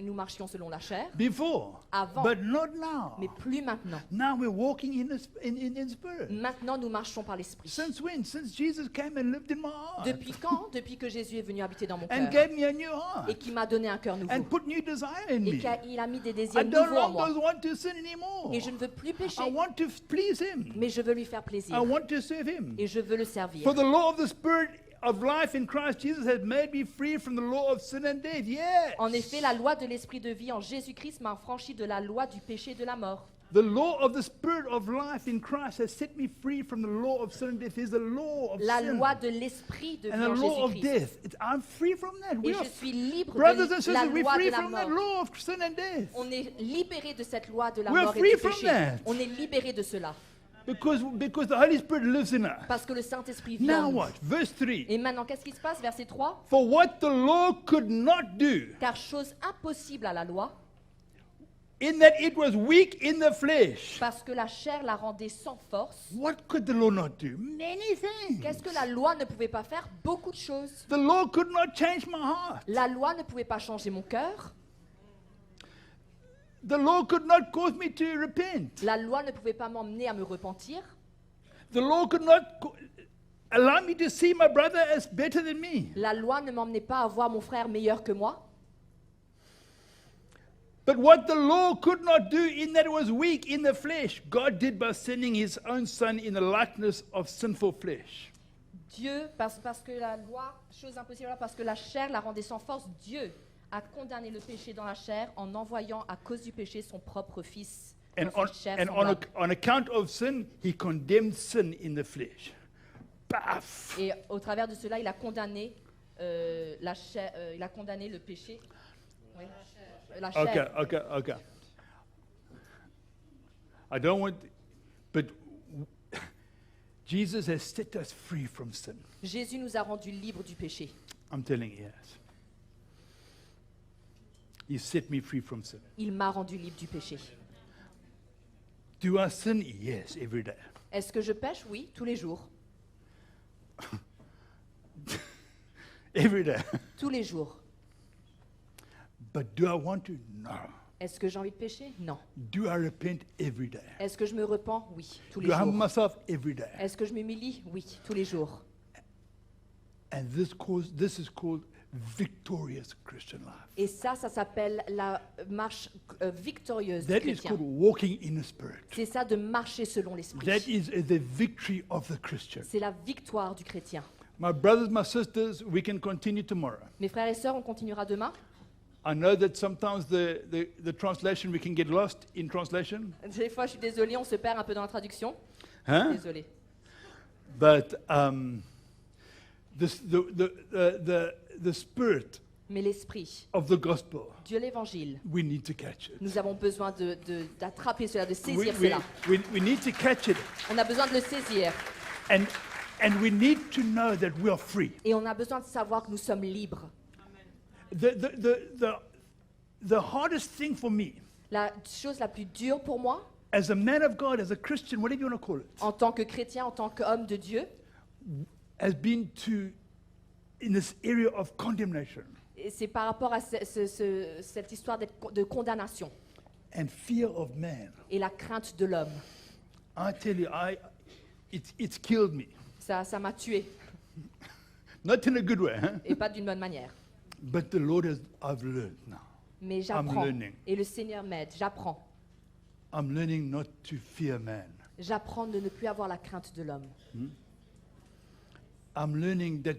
Speaker 2: nous marchions selon la chair,
Speaker 1: before,
Speaker 2: Avant.
Speaker 1: but not now.
Speaker 2: mais plus maintenant.
Speaker 1: Now we're walking in Spirit.
Speaker 2: Maintenant, nous marchons par l'esprit.
Speaker 1: Since when? Since Jesus came and lived in my heart
Speaker 2: Depuis quand? Depuis que Jésus est venu habiter dans mon
Speaker 1: and
Speaker 2: cœur
Speaker 1: gave me a new heart
Speaker 2: et qui m'a donné un cœur nouveau
Speaker 1: and put new desire in
Speaker 2: et
Speaker 1: me.
Speaker 2: qu'il a mis des
Speaker 1: I
Speaker 2: désirs
Speaker 1: no
Speaker 2: nouveaux en moi.
Speaker 1: longer want to sin anymore.
Speaker 2: Et je ne veux plus pécher,
Speaker 1: I want to please Him.
Speaker 2: mais je veux lui faire plaisir
Speaker 1: I want to serve Him.
Speaker 2: et je veux le servir.
Speaker 1: For the law of the Spirit of life in Christ Jesus has made me free from the law of sin and death. Yes.
Speaker 2: En effet, la loi de l'esprit de vie en Jésus-Christ m'a affranchi de la loi du péché et de la mort.
Speaker 1: The law of the Spirit of life in Christ has set me free from the law of sin and death. There's the law of
Speaker 2: La
Speaker 1: sin
Speaker 2: loi de l'esprit de vie
Speaker 1: and the
Speaker 2: en
Speaker 1: law of
Speaker 2: Jésus-Christ.
Speaker 1: death. I'm free from that.
Speaker 2: Et
Speaker 1: We
Speaker 2: je
Speaker 1: are,
Speaker 2: suis libre
Speaker 1: brothers and
Speaker 2: de la
Speaker 1: sisters, we're
Speaker 2: loi
Speaker 1: free
Speaker 2: de la
Speaker 1: from that
Speaker 2: mort.
Speaker 1: law of sin and death.
Speaker 2: On est libéré de cette loi de la
Speaker 1: We're
Speaker 2: mort et
Speaker 1: free
Speaker 2: du
Speaker 1: from
Speaker 2: péché.
Speaker 1: that.
Speaker 2: On est libéré de cela
Speaker 1: Because the Holy Spirit lives in us.
Speaker 2: parce que le Saint-Esprit vit
Speaker 1: Now
Speaker 2: en nous.
Speaker 1: what? Verse 3.
Speaker 2: Et maintenant, qu'est-ce qui se passe? Verset 3.
Speaker 1: For what the law could not do,
Speaker 2: Car chose impossible à la loi,
Speaker 1: in that it was weak in the flesh.
Speaker 2: parce que la chair la rendait sans force.
Speaker 1: What could the law not do? Many things.
Speaker 2: Qu'est-ce que la loi ne pouvait pas faire? Beaucoup de choses.
Speaker 1: The law could not change my heart.
Speaker 2: La loi ne pouvait pas changer mon cœur.
Speaker 1: The law could not cause me to repent.
Speaker 2: La loi ne pouvait pas m'emmener à me repentir.
Speaker 1: The law could not allow me to see my brother as better than me.
Speaker 2: La loi ne m'emmenait pas à voir mon frère meilleur que moi.
Speaker 1: But what the law could not do, in that it was weak in the flesh, God did by sending His own Son in the likeness of sinful flesh.
Speaker 2: Dieu, parce que la loi, chose impossible, parce que la chair la rendait sans force, Dieu a condamné le péché dans la chair en envoyant à cause du péché son propre Fils
Speaker 1: And,
Speaker 2: dans
Speaker 1: on,
Speaker 2: cette chair
Speaker 1: and on,
Speaker 2: semblable.
Speaker 1: on account of sin, he condemned sin in the flesh. Paf!
Speaker 2: Et au travers de cela, il a condamné la chair, il a condamné le péché. Oui. La chair.
Speaker 1: Okay. I don't want, but Jesus has set us free from sin.
Speaker 2: Jésus nous a rendus libres du péché.
Speaker 1: I'm telling you, yes. He set me free from sin.
Speaker 2: Il m'a rendu libre du péché.
Speaker 1: Do I sin? Yes, every day.
Speaker 2: Est-ce que je pêche? Oui, tous les jours.
Speaker 1: Every day.
Speaker 2: Tous les jours.
Speaker 1: But do I want to? No.
Speaker 2: Est-ce que j'ai envie de pécher? Non.
Speaker 1: Do I repent every day?
Speaker 2: Est-ce que je me repens? Oui, tous les
Speaker 1: Do I humble
Speaker 2: jours.
Speaker 1: myself every day?
Speaker 2: Est-ce que je m'humilie? Oui, tous les jours.
Speaker 1: And this is called victorious Christian life.
Speaker 2: Et ça s'appelle la marche victorieuse du
Speaker 1: That is
Speaker 2: chrétien.
Speaker 1: called walking in the Spirit.
Speaker 2: C'est ça de marcher selon l'esprit.
Speaker 1: That is the victory of the Christian.
Speaker 2: C'est la victoire du chrétien.
Speaker 1: My brothers, my sisters, we can continue tomorrow.
Speaker 2: Mes frères et sœurs, on continuera demain.
Speaker 1: I know that sometimes the translation, we can get lost in translation.
Speaker 2: Des fois, je suis désolée, on se perd un peu dans la traduction.
Speaker 1: Huh?
Speaker 2: Désolée.
Speaker 1: But the spirit
Speaker 2: Mais l'esprit,
Speaker 1: of the gospel,
Speaker 2: Dieu l'évangile,
Speaker 1: we need to catch it.
Speaker 2: nous avons besoin d'attraper cela, de
Speaker 1: We,
Speaker 2: saisir
Speaker 1: we,
Speaker 2: cela.
Speaker 1: we need to catch it.
Speaker 2: On a besoin de le saisir.
Speaker 1: And we need to know that we are free.
Speaker 2: Et on a besoin de savoir que nous sommes libres.
Speaker 1: The hardest thing for me,
Speaker 2: La chose la plus dure pour moi,
Speaker 1: as a man of God, as a Christian, whatever you want to call it,
Speaker 2: en tant que chrétien, en tant qu'homme de Dieu,
Speaker 1: has been in this area of condemnation
Speaker 2: et c'est par rapport à cette histoire de condamnation
Speaker 1: and fear of man.
Speaker 2: et la crainte de l'homme.
Speaker 1: I tell you, it's killed me.
Speaker 2: Ça m'a tué,
Speaker 1: Not in a good way, huh?
Speaker 2: et pas d'une bonne manière.
Speaker 1: But the Lord I've learned now.
Speaker 2: Mais j'apprends,
Speaker 1: learning.
Speaker 2: et le Seigneur m'aide, j'apprends.
Speaker 1: I'm learning not to fear man.
Speaker 2: J'apprends de ne plus avoir la crainte de l'homme.
Speaker 1: I'm learning that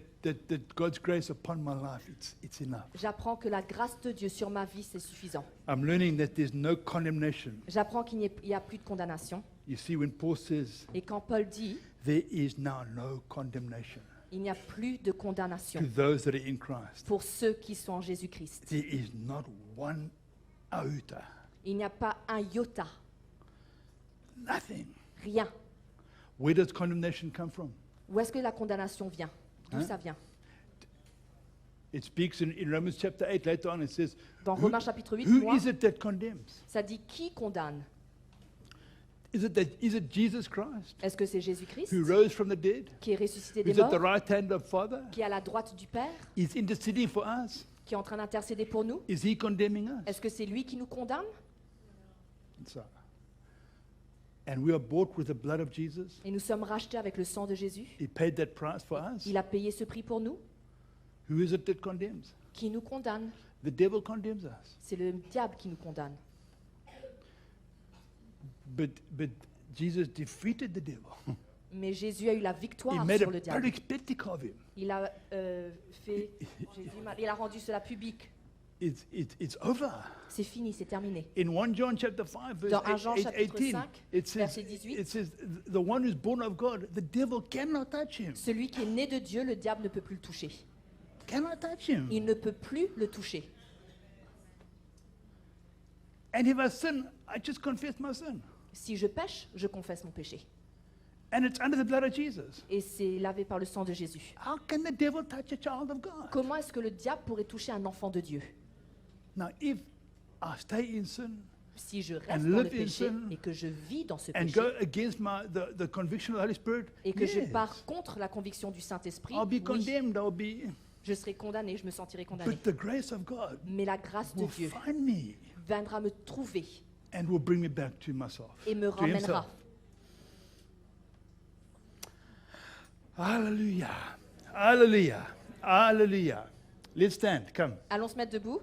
Speaker 1: God's grace upon my life, it's enough.
Speaker 2: J'apprends que la grâce de Dieu sur ma vie, c'est suffisant.
Speaker 1: I'm learning that there's no condemnation.
Speaker 2: J'apprends qu'il n'y a plus de condamnation.
Speaker 1: You see, when Paul says,
Speaker 2: Et quand Paul dit,
Speaker 1: there is now no condemnation
Speaker 2: il n'y a plus de condamnation
Speaker 1: to those that are in Christ,
Speaker 2: pour ceux qui sont en Jésus-Christ.
Speaker 1: there is not one iota,
Speaker 2: Il n'y a pas un iota,
Speaker 1: nothing.
Speaker 2: rien.
Speaker 1: Where does condemnation come from?
Speaker 2: Où est-ce que la condamnation vient? D'où
Speaker 1: Hein?
Speaker 2: ça vient?
Speaker 1: It speaks in Romans chapter 8, later on, it says,
Speaker 2: Dans
Speaker 1: who,
Speaker 2: Romains chapitre 8,
Speaker 1: who
Speaker 2: moi,
Speaker 1: is it that condemns?
Speaker 2: ça dit qui condamne?
Speaker 1: Is it Jesus Christ
Speaker 2: Est-ce que c'est Jésus-Christ
Speaker 1: who rose from the dead?
Speaker 2: qui est ressuscité des
Speaker 1: Is it the
Speaker 2: morts,
Speaker 1: right hand of Father?
Speaker 2: qui est à la droite du Père,
Speaker 1: Is interceding for us?
Speaker 2: qui est en train d'intercéder pour nous?
Speaker 1: Is he condemning us?
Speaker 2: Est-ce que c'est lui qui nous condamne?
Speaker 1: So, and we are bought with the blood of Jesus.
Speaker 2: Et nous sommes rachetés avec le sang de Jésus.
Speaker 1: He paid that price for us.
Speaker 2: Il a payé ce prix pour nous.
Speaker 1: Who is it that condemns?
Speaker 2: Qui nous condamne?
Speaker 1: The devil condemns us.
Speaker 2: C'est le diable qui nous condamne.
Speaker 1: But Jesus defeated the devil.
Speaker 2: Mais Jésus a eu la
Speaker 1: He
Speaker 2: victoire
Speaker 1: made
Speaker 2: sur
Speaker 1: a
Speaker 2: le diable.
Speaker 1: public spectacle of him.
Speaker 2: Il a il a rendu cela public.
Speaker 1: It's over.
Speaker 2: C'est fini, c'est terminé.
Speaker 1: In 1 John chapter 5, verse
Speaker 2: Dans 1 Jean
Speaker 1: 8,
Speaker 2: chapitre
Speaker 1: 18,
Speaker 2: 5, verset 18.
Speaker 1: it says, the one who's born of God, the devil cannot touch him.
Speaker 2: Celui qui est né de Dieu, le diable ne peut plus le toucher.
Speaker 1: Cannot touch him.
Speaker 2: Il ne peut plus le toucher.
Speaker 1: And if I sin, I just confess my sin.
Speaker 2: Si je pêche, je confesse mon péché.
Speaker 1: And it's under the blood of Jesus.
Speaker 2: Et c'est lavé par le sang de Jésus.
Speaker 1: How can the devil touch a child of God?
Speaker 2: Comment est-ce que le diable pourrait toucher un enfant de Dieu?
Speaker 1: Now, if I stay in sin
Speaker 2: Si je
Speaker 1: And
Speaker 2: reste dans le
Speaker 1: live in
Speaker 2: péché
Speaker 1: sin
Speaker 2: et que je vis dans ce
Speaker 1: and
Speaker 2: péché
Speaker 1: go against the conviction of the Holy Spirit,
Speaker 2: et que je
Speaker 1: yes,
Speaker 2: pars contre la conviction du Saint-Esprit,
Speaker 1: I'll be
Speaker 2: oui,
Speaker 1: condemned.
Speaker 2: je serai condamné, je me sentirai condamné.
Speaker 1: But the grace of God
Speaker 2: Mais la grâce de
Speaker 1: will
Speaker 2: Dieu
Speaker 1: find me
Speaker 2: viendra me trouver
Speaker 1: and will bring me back to myself.
Speaker 2: et me
Speaker 1: to himself.
Speaker 2: ramènera.
Speaker 1: Hallelujah. Hallelujah. Hallelujah. Let's stand. Come.
Speaker 2: Allons se mettre debout.